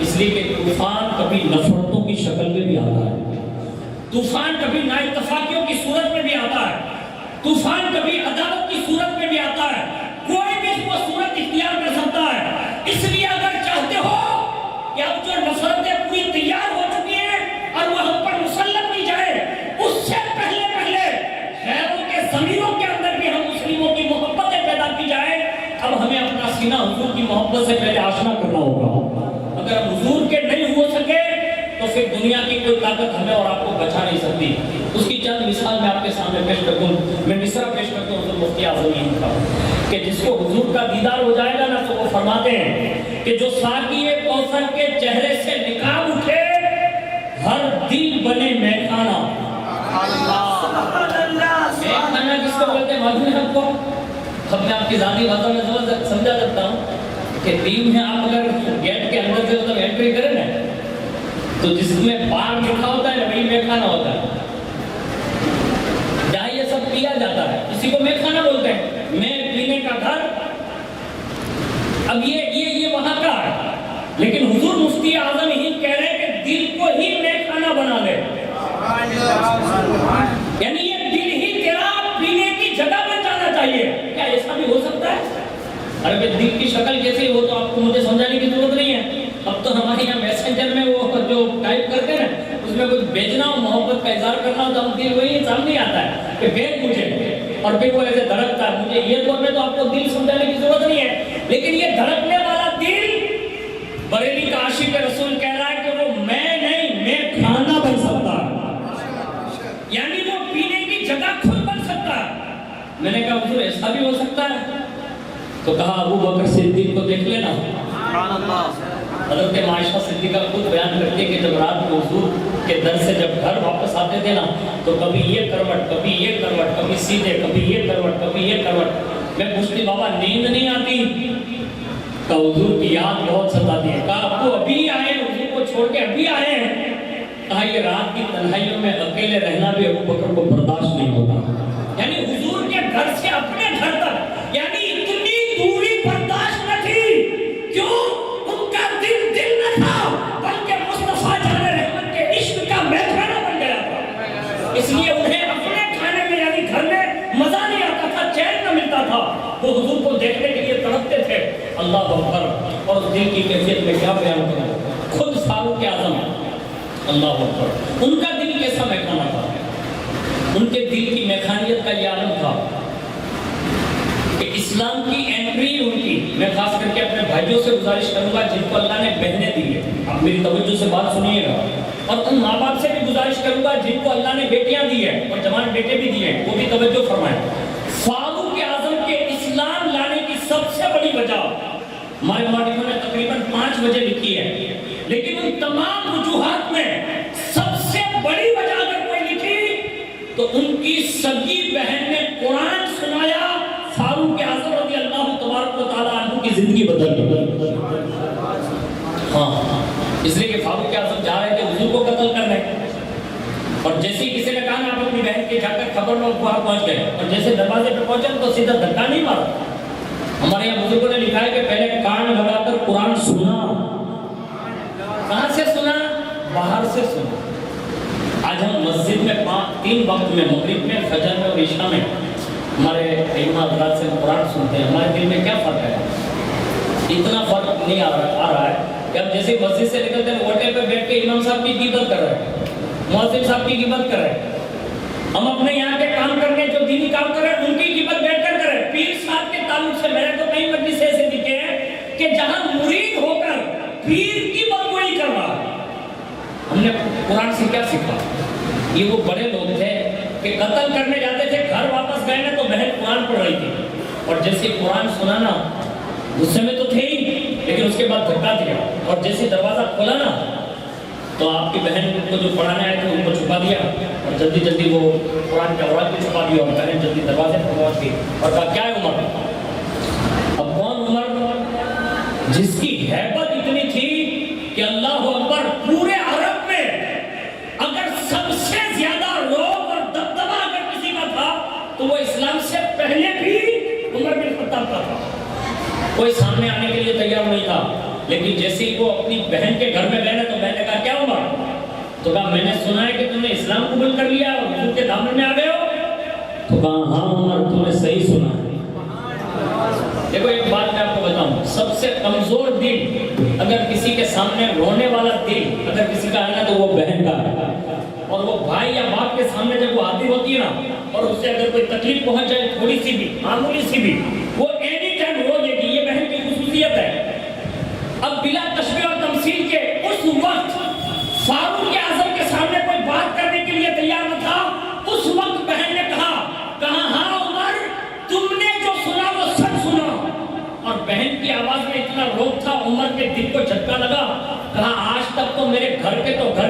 اس لیے کہ طوفان کبھی نفرتوں کی شکل میں بھی آتا ہے، طوفان کبھی نااتفاقیوں کی صورت میں بھی آتا ہے، طوفان کبھی عداوت کی صورت میں بھی آتا ہے، کوئی بھی اس کو صورت اختیار کر سکتا ہے۔ اس لیے اگر چاہتے ہو کہ اب جو نفرتیں پوری تیار ہو چکی ہیں اور وہ ہم پر مسلط کی جائے، اس سے پہلے غیروں کے ضمیروں کے اندر بھی ہم مسلموں کی محبتیں پیدا کی جائے، اب ہمیں اپنا سینہ حضور کی محبت سے پہلے آشنا کرنا ہوگا۔ اگر ہم حضور کے نہیں ہو سکے تو پھر دنیا کی کوئی طاقت ہمیں اور آپ کو بچا نہیں سکتی۔ اس کی چند مثال میں آپ کے سامنے پیش کرتا ہوں، میں مصرع پیش کرتا ہوں حضور مفتی اعظم ہند کا، کہ جس کو حضور کا دیدار ہو جائے گا نا تو وہ فرماتے ہیں کہ جو ساقی کوثر کے چہرے سے نکاب اٹھے ہر دل بنے میخانہ۔ میخانہ کس کو بولتے ہیں معلوم ہے آپ کو؟ اب میں آپ کی ذاتی باتوں میں سمجھا سکتا ہوں کہ دین میں آپ اگر گیٹ کے تو جس میں بار لکھا ہوتا ہے وہی میں کھانا ہوتا ہے، جہاں یہ سب پیا جاتا ہے اسی کو میں کھانا بولتے ہیں، میں پینے کا گھر۔ اب یہ وہاں کا ہے، لیکن حضور مفتی اعظم ہی کہہ رہے ہیں کہ دل کو ہی میں کھانا بنا لے، یعنی یہ دل ہی تیرا پینے کی جگہ بن جانا چاہیے۔ کیا ایسا بھی ہو سکتا ہے؟ ارے دل کی شکل کیسے ہو تو آپ کو مجھے سمجھانے کی ضرورت نہیں ہے، اب تو ہمارے یہاں میسنجر میں وہ جو ٹائپ کرتے ہیں اس میں کچھ بھیجنا ہو، محبت کا اظہار کرنا ہو تو ہم دل وہی سامنے آتا ہے کہ بھیج مجھے، اور پھر وہ ایسے دھڑکتا ہے۔ مجھے یہ طور پہ تو آپ کو دل سمجھانے کی ضرورت نہیں ہے، لیکن یہ دھڑکنے والا دل بریلی کا عاشق رسول کہہ رہا ہے کہ وہ میں نہیں، میں کھانا بن سکتا ہے، یعنی وہ پینے کی جگہ خود بن سکتا ہے۔ میں نے کہا حضور ایسا بھی ہو سکتا ہے؟ تو کہا ابو بکر صدیق کو دیکھ لینا۔ حضرت عائشہ صدیقہ خود بیان کرتے کہ جب رات کو حضور کے در سے جب گھر واپس آتے تھے نا تو کبھی یہ کروٹ، کبھی یہ کروٹ، کبھی سیدھے، کبھی یہ کروٹ، کبھی یہ کروٹ۔ میں پوچھتی بابا نیند نہیں آتی؟ کہا حضور کی یاد بہت ستاتی ہے۔ کہا ابو ابھی آئے ہیں، حضور کو چھوڑ کے ابھی آئے ہیں؟ کہا یہ رات کی تنہائیوں میں اکیلے رہنا بھی ابو بکر کو برداشت نہیں ہوتا، یعنی حضور کے گھر سے اپنے گھر تک، یعنی اتنی دوری برداشت نہ تھی۔ کیوں؟ ان کا دل نہ تھا، بلکہ مصطفیٰ جان رحمت کے عشق کا میخانہ بن گیا تھا، اس لیے انہیں اپنے کھانے میں یعنی گھر میں مزہ نہیں آتا تھا، چین نہ ملتا تھا، وہ حضور کو دیکھنے کے لیے تڑپتے تھے۔ اللہ اکبر! اور اس دل کی کیفیت میں کیا بیان کریں، خود فاروق اعظم، اللہ اکبر، ان کا دل کیسا میخانہ تھا، ان کے دل کی میخانیت کا یہ عالم تھا کہ اسلام کی انٹری ان کی، میں خاص کر کے اپنے بھائیوں سے گزارش کروں گا جن کو اللہ نے بہنیں دی ہے، آپ میری توجہ سے بات سنیے گا، اور ان ماں باپ سے بھی گزارش کروں گا جن کو اللہ نے بیٹیاں دی ہیں اور جوان بیٹے بھی دیے ہیں، وہ بھی توجہ فرمائیں۔ فاروق اعظم کے اسلام لانے کی سب سے بڑی وجہ ہمارے مولویوں نے تقریباً 5 وجہ لکھی ہے، لیکن ان تمام وجوہات میں سب سے بڑی وجہ اگر کوئی لکھی تو ان کی سگی بہن نے قرآن سنایا، فاروق اعظم رضی اللہ تبارک و تعالیٰ عنہ کی زندگی بدل گئی۔ ہاں، اس لیے کہ فاروق اعظم جا رہے تھے حضور کو قتل کرنے، اور جیسے ہی کسی نے کہا نا آپ اپنی بہن کے جا کر خبر لو، وہاں پہنچ گئے، اور جیسے دروازے پہ پہنچے تو سیدھا دھکا نہیں مارا۔ ہمارے یہاں بزرگوں نے لکھا ہے کہ پہلے کان لگا کر قرآن سنا۔ کہاں سے سنا؟ باہر سے سنا۔ آج ہم مسجد میں 3 وقت میں، مغرب میں، فجر میں اور عشاء میں ہمارے ائمہ حضرات سے قرآن سنتے ہیں، ہمارے دل میں کیا فرق ہے؟ اتنا فرق نہیں آ رہا ہے کہ ہم جیسے مسجد سے نکلتے ہیں اوٹے پہ بیٹھ کے امام صاحب کی غیبت کر رہے ہیں، مؤذن صاحب کی غیبت کر رہے ہیں، ہم اپنے یہاں کے کام کرنے جو دینی کام کر رہے ہیں ان کی غیبت بیٹھ کر کریں۔ پیر صاحب کے تعلق سے میں نے تو کئی مجلس ایسے دیکھے ہیں کہ جہاں مرید ہو کر پیر کی بدگوئی کر رہا ہے۔ ہم نے قرآن سے کیا سیکھا؟ یہ وہ بڑے لوگ تھے کہ قتل کرنے جاتے تھے، گھر واپس گئے نا تو بہن قرآن پڑھ رہی تھی، اور جیسے قرآن سنا نا غصے میں تو تھے ہی، لیکن اس کے بعد دھکا دیا، اور جیسے دروازہ کھولا نا تو آپ کی بہن کو جو پڑھانے آئے تھے ان کو چھپا دیا، اور جلدی جلدی وہ قرآن کے اوراد بھی چھپا دیا، اور بہن جلدی دروازے پر پہنچ گئی اور کہا کیا ہے عمر؟ اب کون عمر؟ جس کی ہیبت اتنی تھی کہ اللہ اکبر، پورے عرب میں اگر سب سے زیادہ روب اور دبدبہ اگر کسی کا تھا تو وہ اسلام سے پہلے بھی عمر بن خطاب کا تھا۔ کوئی سامنے آنے کے لیے تیار نہیں تھا، لیکن جیسے ہی وہ اپنی بہن کے گھر میں گئے تو بہن نے کہا کیا عمر؟ تو کہا میں نے سنا ہے کہ تم نے اسلام قبول کر لیا اور حضور کے دامن میں آ گئے ہو۔ تو کہا ہاں عمر، تم نے صحیح سنا ہے۔ دیکھو ایک بات میں آپ کو بتاؤں، سب سے کمزور دل، اگر کسی کے سامنے رونے والا دل اگر کسی کا ہے نا تو وہ بہن کا ہے، اور وہ بھائی یا باپ کے سامنے جب وہ حاضر ہوتی ہے نا اور اس سے اگر کوئی تکلیف پہنچ جائے تھوڑی سی بھی، معمولی سی بھی، وہ اینی ٹائم رو دے گی۔ یہ بہن کی خصوصیت ہے۔ اب بلا تشبیہ اور تمثیل کے اس وقت فاروق اعظم کے سامنے کوئی بات کرنے کے لیے تیار نہ تھا، اس وقت بہن نے کہا ہاں عمر، تم نے جو سنا وہ سچ سنا۔ اور بہن کی آواز میں اتنا روک تھا، عمر کے دل کو جھٹکا لگا۔ کہا آج تک تو میرے گھر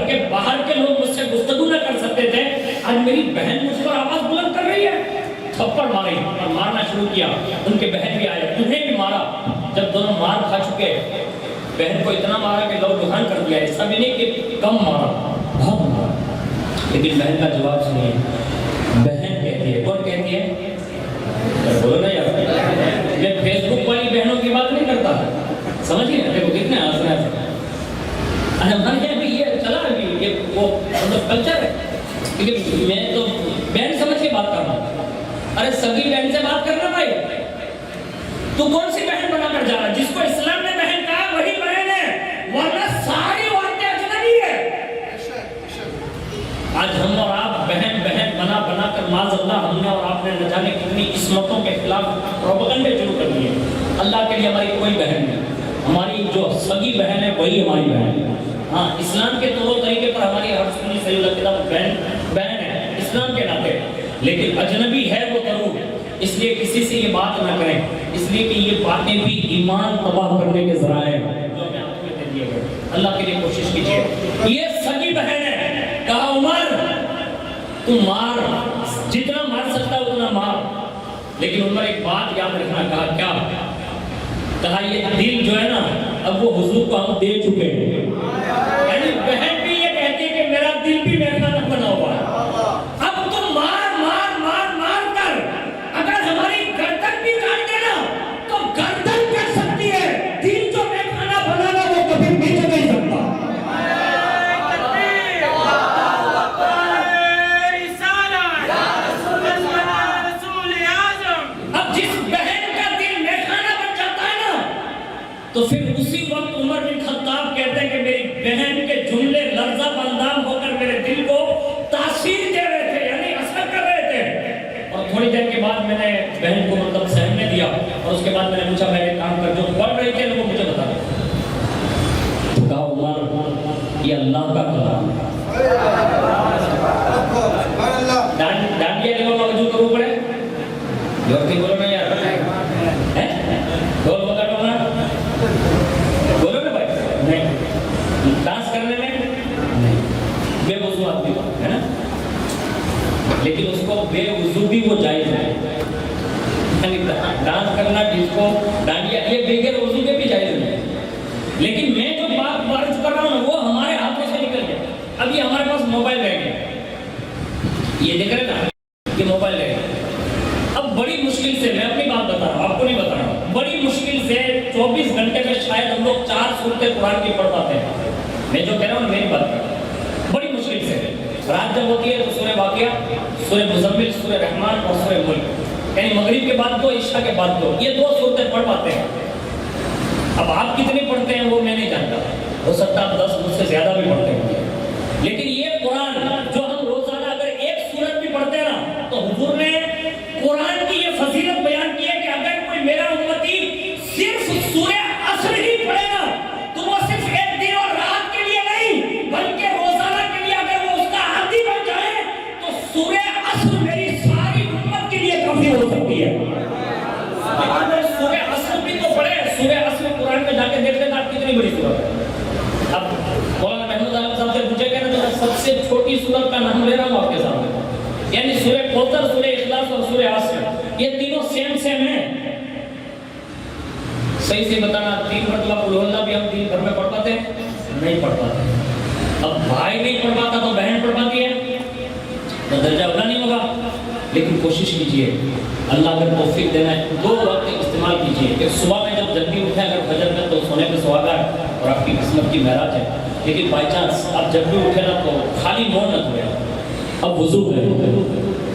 کے باہر کے لوگ مجھ سے گفتگو نہ کر سکتے تھے، آج میری بہن مجھ پر آواز بلند کر رہی ہے۔ تھپڑ ماری اور مارنا شروع کیا۔ ان کے بہن بھی آئے، انہیں بھی مارا۔ جب دونوں مار کھا چکے بہن کو اتنا مارا کہ لو لہان کر دیا. ایسا بھی نہیں کہ کم مارا, بہت مارا. لیکن بہن کا جواب سنیے. بہن کہتی ہے, کون کہتی ہے؟ بولو نا یار. میں فیس بک والی بہنوں کی بات نہیں کرتا, سمجھیے دیکھو کتنے آسان ہے. ہمارے یہاں بھی یہ چلا ابھی, یہ وہ مطلب کلچر ہے. لیکن میں تو بہن سمجھ کے بات کر رہا ہوں. ارے سگی بہن سے بات کرنا بھائی. تو کون سی بہن بنا کر جا رہا ہے؟ جس کو اسلام نے بہن کہا وہی بہن ہے, ورنہ ساری عورتیں اجنبی ہے. آج ہم اور آپ بہن بہن بنا بنا کر معاذ اللہ ہم نے اور آپ نے نہ جانے کتنی عصمتوں کے خلاف پروپیگنڈے شروع کر دیے. اللہ کے لیے ہماری کوئی بہن نہیں. ہماری جو سگی بہن ہے وہی ہماری بہن ہے. ہاں اسلام کے طور طریقے پر ہماری ہر سنی صحیح اللہ بہن ہے اسلام کے ناطے, لیکن اجنبی ہے وہ ضرور. اس لیے کسی سے یہ بات نہ کریں, اس لیے کہ یہ باتیں بھی ایمان تباہ کرنے کے ذرائع ہیں جو ہمیں آپ کو دیے گئے. اللہ کے لیے کوشش کیجیے. یہ سگی بہن ہے, کہا عمر تم مار, جتنا مار سکتا اتنا مار. لیکن عمر ایک بات یاد رکھنا. کہا کیا؟ کہا یہ دل جو ہے نا اب وہ حضور کو ہم دے چکے ہیں. یعنی بہن بھی یہ کہتی ہے کہ میرا دل بھی میرے نہ بنا ہوا ہے. اب تم مار مار مار مار کر اگر ہماری گردن بھی کاٹ دینا تو گردن کٹ سکتی ہے, دل جو میں کھانا بنانا وہ کبھی بیچ نہیں سکتا. اب جس بہن کا دل میں کھانا بن جاتا ہے نا تو پھر اسی وقت عمر بن خطاب کہتے ہیں کہ میری بہن کے جملے لرزہ بندام ہو کر میرے دل کو تاثیر دے رہے تھے, یعنی اثر کر رہے تھے. اور تھوڑی دیر کے بعد میں نے بہن کو مطلب سہمنے دیا اور اس کے بعد میں نے پوچھا میں ایک کام کر جو پڑھ رہی تھے وہ مجھے بتا دیں. تو کہا عمر یہ اللہ کا کلام ہے. ڈانڈیا لیوا موجود کرو پڑے جو کہ بولو نا یار ڈھول بگا ڈھولنا بولو نا بھائی. نہیں ڈانس کرنے میں نہیں, بے وضو آدمی ہے نا, لیکن اس کو بے وضو بھی وہ جائز ہے. یعنی ڈانس کرنا جس کو ڈانڈیا یہ بغیر وضو کے بھی جائز ہے. لیکن میں جو بات عرض کر رہا ہوں وہ ہمارے ہاتھوں سے نکل گیا. ابھی ہمارے پاس موبائل رہ گیا, یہ دیکھ رہے نا یہ موبائل رہ گیا. اب بڑی مشکل سے میں اپنی بات بتا رہا ہوں, آپ کو نہیں بتا رہا ہوں, بڑی مشکل سے 24 گھنٹے میں شاید ہم لوگ 4 سورتیں قرآن کی پڑھ پاتے ہیں. میں جو کہہ رہا ہوں میری بات کر رہا ہوں, بڑی مشکل سے. رات جب ہوتی ہے تو سورہ واقعہ, سورہ مزمل, سورہ رحمان اور سورہ ملک, یعنی مغرب کے بعد 2 عشاء کے بعد 2, یہ 2 سورتیں پڑھ پاتے ہیں. اب آپ کتنی پڑھتے ہیں وہ میں نہیں جانتا, ہو سکتا آپ 10 مجھ سے زیادہ بھی پڑھتے ہیں. لیکن یہ قرآن جو ہم روزانہ اگر ایک سورت بھی پڑھتے ہیں نا تو حضور نے قرآن کی یہ فضیلت بیان کی ہے کہ اگر کوئی میرا امتی صرف سورہ عصر ہی پڑھے نا تو وہ صرف ایک دن اور رات کے لیے نہیں بلکہ روزانہ کے لیے اگر وہ اس کا عادی بن جائے تو سورہ عصر میری ساری امت کے لیے کافی ہو سکتی ہے. لیکن سورہ عصر بھی تو پڑھے, سورہ عصر قرآن میں جا کے دیکھ لینا آپ کتنی بڑی سورت ہے. اب مولانا محمود عالم صاحب سے پوچھے گا نا تو سب سے چھوٹی سورت کا نام لے رہا ہوں آپ کے سامنے, یعنی سورہ کوثر, سورہ اخلاص اور سورہ عصر, یہ تینوں سیم ہیں. صحیح سے بتانا 3 مرتبہ قل اللہ بھی ہم 3 گھر میں پڑھ پاتے ہیں نہیں پڑھ پاتے. اب بھائی نہیں پڑھ پاتا تو بہن پڑھ پاتی ہے تو درجہ اولا نہیں ہوگا. لیکن کوشش کیجئے, اللہ اگر توفیق دینا ہے 2 وقت استعمال کیجئے. کہ صبح میں جب جلدی اٹھیں اگر فجر میں تو سونے پہ سہاگا ہے اور آپ کی قسمت کی معراج ہے. لیکن بائی چانس آپ جب بھی اٹھے نا تو خالی منہ نہ دھوئیں, اب وضو کریں.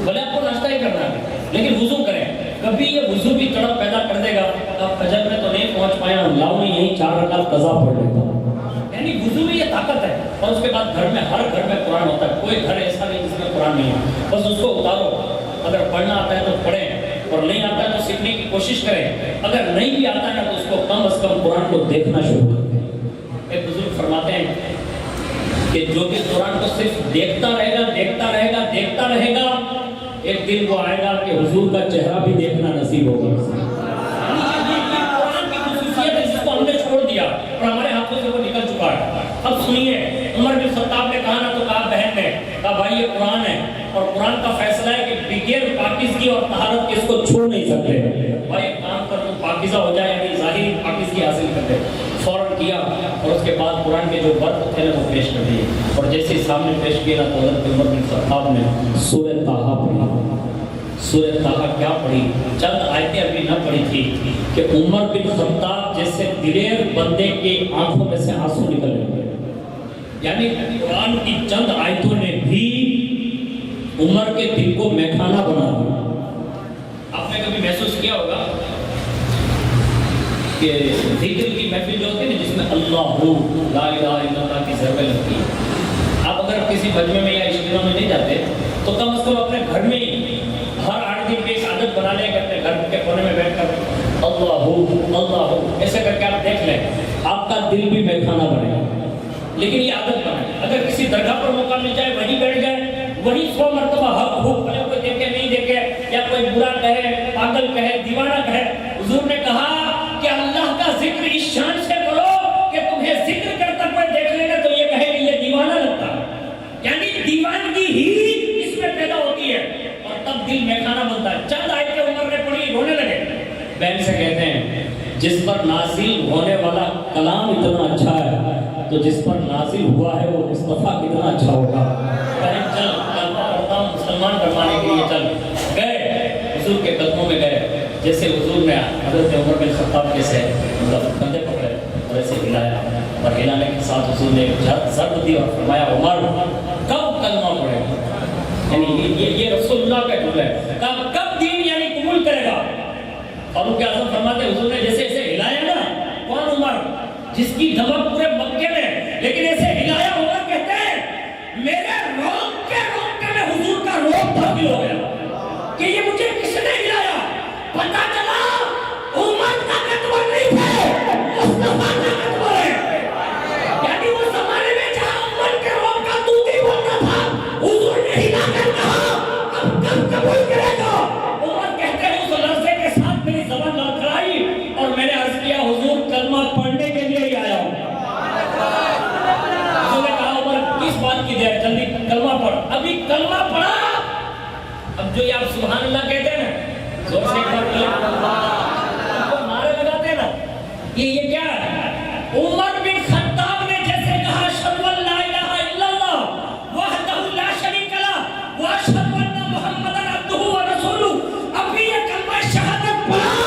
بھلے آپ کو ناشتہ ہی کرنا ہے لیکن وضو کریں. کبھی یہ وضو بھی تڑپ پیدا کر دے گا اب فجر میں تو نہیں پہنچ پایا, لاؤ میں یہیں 4 رکعت قضا پڑھ لیتا ہوں. یعنی وضو میں یہ طاقت ہے. اور اس کے بعد گھر میں ہر گھر میں قرآن ہوتا ہے, کوئی گھر ایسا نہیں جس میں قرآن نہیں ہے. بس اس کو اتارو, اگر پڑھنا آتا ہے تو پڑھیں اور نہیں آتا ہے تو سیکھنے کی کوشش کریں. اگر نہیں بھی آتا ہے تو اس کو کم از کم قرآن کو دیکھنا شروع کریں. ایک بزرگ فرماتے ہیں کہ جو کہ قرآن کو صرف دیکھتا رہے گا دیکھتا رہے گا دیکھتا رہے گا, ایک دن وہ آئے گا کہ حضور کا چہرہ بھی دیکھنا نصیب ہوگا. قرآن کی خصوصیت ہے جس کو ہم نے چھوڑ دیا اور ہمارے ہاتھوں سے وہ نکل چکا ہے. اب سنیے, عمر بن خطاب نے کہا نا تو کہا بہن نے کہا بھائی یہ قرآن ہے اور قرآن کا فیصلہ ہے کہ بغیر پاکیزگی اور طہارت کے اس کو چھوڑ نہیں سکتے. بھائی کام کر تو پاکیزہ ہو جائے, یعنی ظاہری پاکیزگی حاصل کر دے. فوراً کیا اس کے بعد قرآن کے جو ورد تھے نا وہ پیش کر دیے، اور جیسے سامنے پیش کیا نا تو حضرت عمر بن خطاب نے سورہ طٰہٰ پڑھی۔ سورہ طٰہٰ کیا پڑھی؟ چند آیتیں ابھی نہ پڑھی تھی کہ عمر بن خطاب جیسے دلیر بندے کے آنکھوں میں سے آنسو نکل رہے، یعنی قرآن کی چند آیتوں نے بھی عمر کے دل کو میخانہ بنا دیا۔ آپ نے کبھی محسوس کیا ہوگا کہ ذکر کی محفل جو ہوتی ہے نا جس میں اللہ لا الہ الا اللہ کی ضربیں لگتی ہے، آپ اگر کسی مجمع میں یا اجتماع میں نہیں جاتے تو کم از کم اپنے گھر میں ہی ہر 8 دن کی ایک عادت بنا لیں کہ اپنے گھر کے کونے میں بیٹھ کر اللہ ایسے کر کے آپ دیکھ لیں، آپ کا دل بھی میخانہ بنے گا۔ لیکن یہ عادت بنائیں، اگر کسی درگاہ پر موقع مل جائے وہیں بیٹھ جائے، وہی 100 مرتبہ حق ہو، بھلے کوئی دیکھے نہیں دیکھے یا کوئی برا کہے، پاگل کہے، دیوانہ کہے، حضور نے کہا کہ اللہ کا ذکر اس شان سے کرو کہ تمہیں ذکر کرتا کوئی دیکھ لے گا تو یہ کہے کہ یہ دیوانہ لگتا ہے، یعنی دیوانگی ہی اس میں پیدا ہوتی ہے اور تب دل میخانہ بنتا ہے۔ چند آیتیں عمر نے پڑھی، رونے لگے۔ بہن سے کہتے ہیں جس پر نازل ہونے والا کلام اتنا اچھا ہے تو جس پر نازل ہوا ہے وہ مصطفیٰ کتنا اچھا ہوگا۔ بہن چل کلمہ پڑھتا ہوں مسلمان بنوانے کے لیے، چل گئے حضور کے قدموں میں گئے، جیسے حضور نے حضرت عمر بن خطاب کے سے کندھے پکڑے اور ایسے ہلایا، اور ہلانے کے ساتھ حضور نے ضرب دی اور فرمایا عمر کب کلمہ پڑھے گا؟ یعنی یہ رسول اللہ کا جملہ ہے، کب دین یعنی قبول کرے گا؟ فاروق اعظم فرماتے ہیں حضور نے جیسے ایسے ہلایا نا، کون عمر جس کی دھمک پورے مکے میں، لیکن ایسے ہلایا عمر کہتے ہیں میرے روکتے میں حضور کا روک داخل ہو گیا کہ یہ مجھے کس نے ہلایا۔ پتہ چلا عمر طاقتور نہیں تھے، مصطفیٰ طاقتور ہے۔ یعنی وہ زمانے میں جہاں عمر کے روک کا دودھ ہی بنتا تھا، حضور نے ہلا کر کہا اب کب قبول کرے گا؟ عمر کہتے ہیں اس لرزے کے ساتھ میری زبان لڑکھڑائی اور میں نے عرض کیا حضور کلمہ پڑھنے کے لیے ہی آیا ہوں۔ حضور نے کہا عمر کس بات کی دیر، جلدی کلمہ پڑھ۔ ابھی کلمہ پڑھا، اب جو یہ آپ سبحان اللہ کہتے ہیں نا، زور سے نعرے لگاتے ہیں نا، یہ کیا ہے؟ عمر بن خطاب نے جیسے کہا اشہد ان لا الہ الا اللہ وحدہ لا شریک لہ واشہد ان محمدا عبدہ ورسولہ، ابھی یہ کلمہ شہادت پڑھا،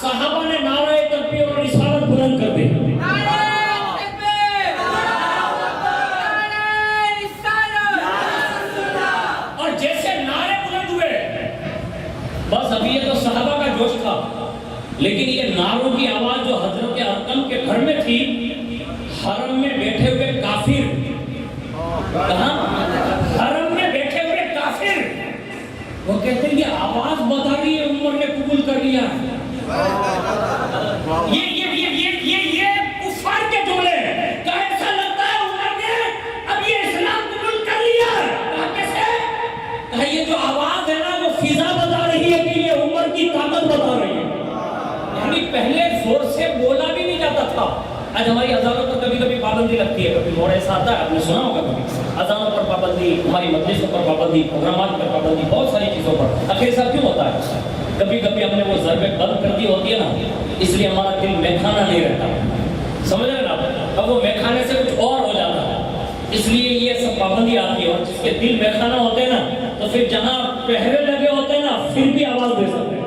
صحابہ نے نعرہ تکبیر اور رسالت بلند کر دی۔ اور جیسے نعرے بلند ہوئے، بس ابھی یہ تو صحابہ کا جوش تھا، لیکن یہ نعروں کی آواز جو حضرت ارقم کے گھر میں تھی، حرم میں بیٹھے ہوئے کافر، کہاں؟ حرم میں بیٹھے ہوئے کافر، وہ کہتے ہیں یہ آواز بتا رہی ہے عمر نے قبول کر لیا۔ یہ کفار کے جملے ہیں کہ ایسا لگتا ہے عمر نے اب یہ اسلام قبول کر لیا۔ کہا کیسے؟ کہا یہ جو آواز ہے نا وہ فضا بتا رہی ہے کہ یہ عمر کی طاقت بتا رہی ہے۔ یعنی پہلے زور سے بولا بھی نہیں جاتا تھا۔ آج ہماری اذانوں پر کبھی کبھی پابندی لگتی ہے، کبھی موڑ ایسا آتا ہے، آپ نے سنا ہوگا کبھی اذانوں پر پابندی، ہماری مجلسوں پر پابندی، پروگرامات پر پابندی، بہت ساری چیزوں پر۔ آخر ایسا کیوں ہوتا ہے؟ کبھی کبھی ہم نے وہ ضربیں بند کر دی ہوتی ہے نا، اس لیے ہمارا دل میخانہ نہیں رہتا، سمجھ رہے نا؟ اب وہ میخانے سے کچھ اور ہو جاتا ہے، اس لیے یہ سب پابندی آتی ہے۔ اور جس کے دل میخانہ ہوتے ہیں نا تو پھر جہاں پہرے لگے ہوتے ہیں نا پھر بھی آواز دے سکتے ہیں۔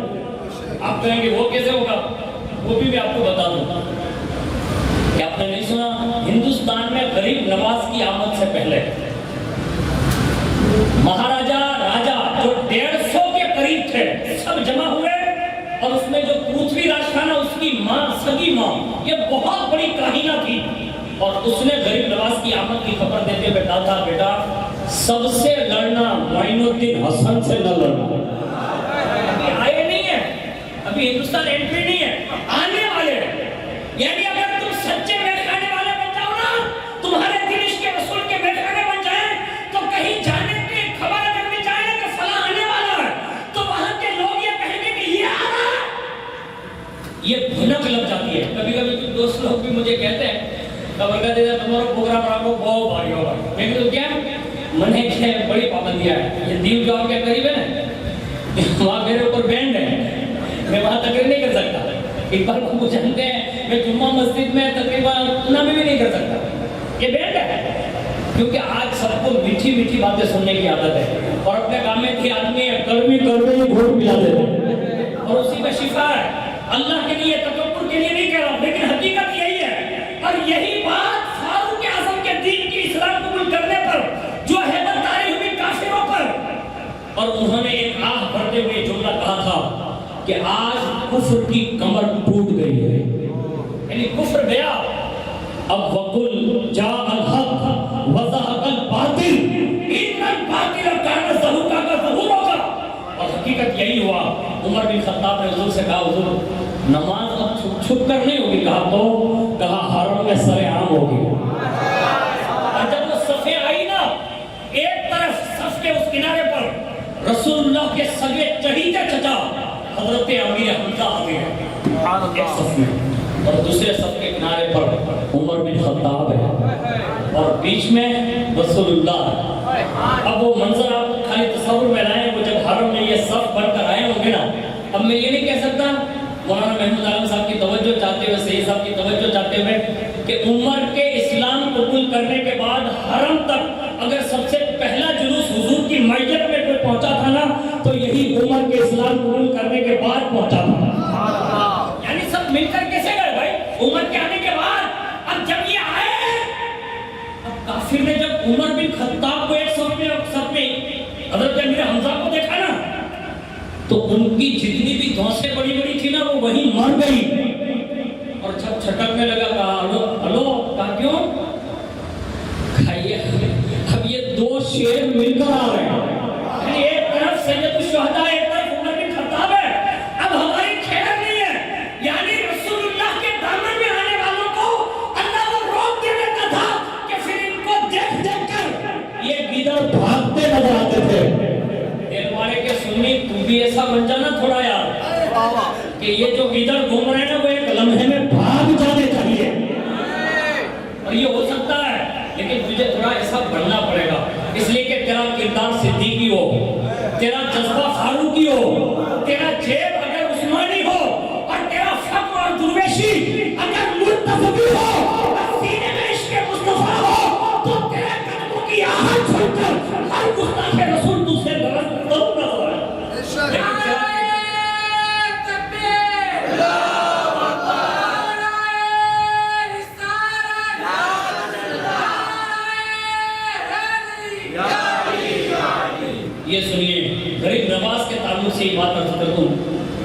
آپ کہیں گے وہ کیسے ہوگا؟ وہ بھی میں آپ کو بتا دوں کہ آپ نے نہیں سنا، ہندوستان میں غریب نواز کی آمد سے پہلے مہاراجہ راجہ جو 150 کے قریب تھے سب جمع ہوئے، اور اس میں جو پرتھوی راج تھا نا اس کی ماں، سگی ماں، یہ بہت بڑی کاہنہ تھی، اور اس نے غریب نواز کی آمد کی خبر دیتے ہوئے کہا تھا بیٹا سب سے لڑنا معین الدین حسن سے نہ لڑنا۔ آئے نہیں ہے، ابھی ہندوستان انٹری نہیں ہے، آنے والے ہیں۔ یعنی اگر تم سچے میخانے والے بن جاؤ نا، تمہارے دل عشق رسول کے میخانے بن جائیں، تو کہیں جانے کی خبر اگر بھی جائے نا کہ فلاں آنے والا ہے تو وہاں کے لوگ یہ کہیں گے کہ یہ آ رہا ہے، یہ بھنک لگ جاتی ہے۔ کبھی کبھی کچھ دوست لوگ بھی مجھے کہتے ہیں برکت دیتا تمہارا پروگرام رکھو بہت بھاری ہوگا، میں تو کیا منع ہے، بڑی پابندیاں ہیں۔ یہ دیو جو آپ کے قریب ہے نا، وہاں میرے اوپر بینڈ ہے، میں وہاں تقریر نہیں کر سکتا۔ اقبال بابو جانتے ہیں میں جمعہ مسجد میں تقریباً بدنامی بھی نہیں کر سکتا، یہ بیٹا ہے، کیونکہ آج سب کو میٹھی میٹھی باتیں سننے کی عادت ہے، اور اپنے کام میں تھی آدمی گرمی ہی گھوٹ پلا دیتے ہیں اور اسی میں شفا ہے۔ اللہ کے لیے تکبر کے لیے نہیں کہہ رہا ہوں، لیکن حقیقت یہی ہے، اور یہی بات فاروق اعظم کے دین کی اسلام قبول کرنے پر جو ہیبت طاری ہوئی کافروں پر، اور انہوں نے ایک آہ بھرتے ہوئے جملہ کہا تھا کہ آج کفر کی کمر ٹوٹ گئی ہے، یعنی کفر گیا اب وَقُلْ جَاءَ الْحَقُّ وَزَهَقَ الْبَاطِلُ إِنَّ الْبَاطِلَ كَانَ زَهُوقًا كَزَهُوقًا۔ اور حقیقت یہی ہوا۔ عمر بن خطاب نے حضور سے کہا حضور نماز اب چھپ کر نہیں ہوگی، کہا حرم میں سر عام ہوگی۔ اور جب وہ صفیں آئی نا، ایک طرف صف کے اس کنارے پر رسول اللہ کے سگے چہیتے چچا حضرت امیر حمزہ آ گئے ایک صف میں، اور دوسرے صف کے کنارے پر عمر بن خطاب ہے، اور بیچ میں رسول اللہ ہے۔ اب وہ منظر آپ خالی تصور میں لائیں، وہ جب حرم میں یہ صف بن کر آئے ہوں گے نا، اب میں یہ نہیں کہہ سکتا مولانا محمود عالم صاحب کی توجہ چاہتے ہوئے، سید صاحب کی توجہ چاہتے ہوئے، کہ عمر کے اسلام قبول کرنے کے بعد حرم تک اگر سب سے پہلا جلوس حضور کی میت میں کوئی پہنچا تھا نا، تو یہی عمر کے اسلام قبول کرنے کے بعد پہنچا تھا۔ یعنی سب مل کر کیسے گئے بھائی عمر کے آنے کے بعد؟ اب جب یہ آئے، اب کافر نے جب عمر بن خطاب کو ایک صف میں حضرت امیر حمزہ کو دیکھا نا، تو ان کی جتنی بھی دھونسیں بڑی بڑی تھی نا، وہ وہیں مر گئی، اور جب چھٹکنے لگا کہا ہلو، کہا کیوں؟ اب یہ دو شیر مل کر آ رہے ہیں، ایک طرف سید الشہداء، ایک طرف عمر بن خطاب ہے، اب ہماری خیر نہیں ہے، یعنی رسول اللہ کے دامن میں آنے والوں کو اللہ وہ روک دے دیتا تھا کہ پھر ان کو دیکھ دیکھ کر یہ گیدڑ بھاگتے نظر آتے تھے۔ دل والے کے سنی تم بھی ایسا بن جانا تھوڑا یار، کہ یہ جو گیدڑ گھوم رہے ہیں نا، وہ ایک لمحے میں بھاگ جانے چاہیے، اور یہ ہو سکتا ہے، لیکن تجھے تھوڑا ایسا بننا پڑے گا، اس لیے کہ تیرا کردار صدیقی ہو، تیرا جذبہ فاروقی ہو، تیرا جیب اگر عثمانی ہو، اور تیرا فقر اور درویشی اگر مرتضوی ہو، اور سینے میں عشق مصطفیٰ ہو، تو تیرے قدموں کی آہٹ سن کر ہر گستاخ رسول تجھ سے ضرور نظر آئے۔ یہ سنیے، غریب نواز کے تعلق سے یہ بات عرض کر دوں،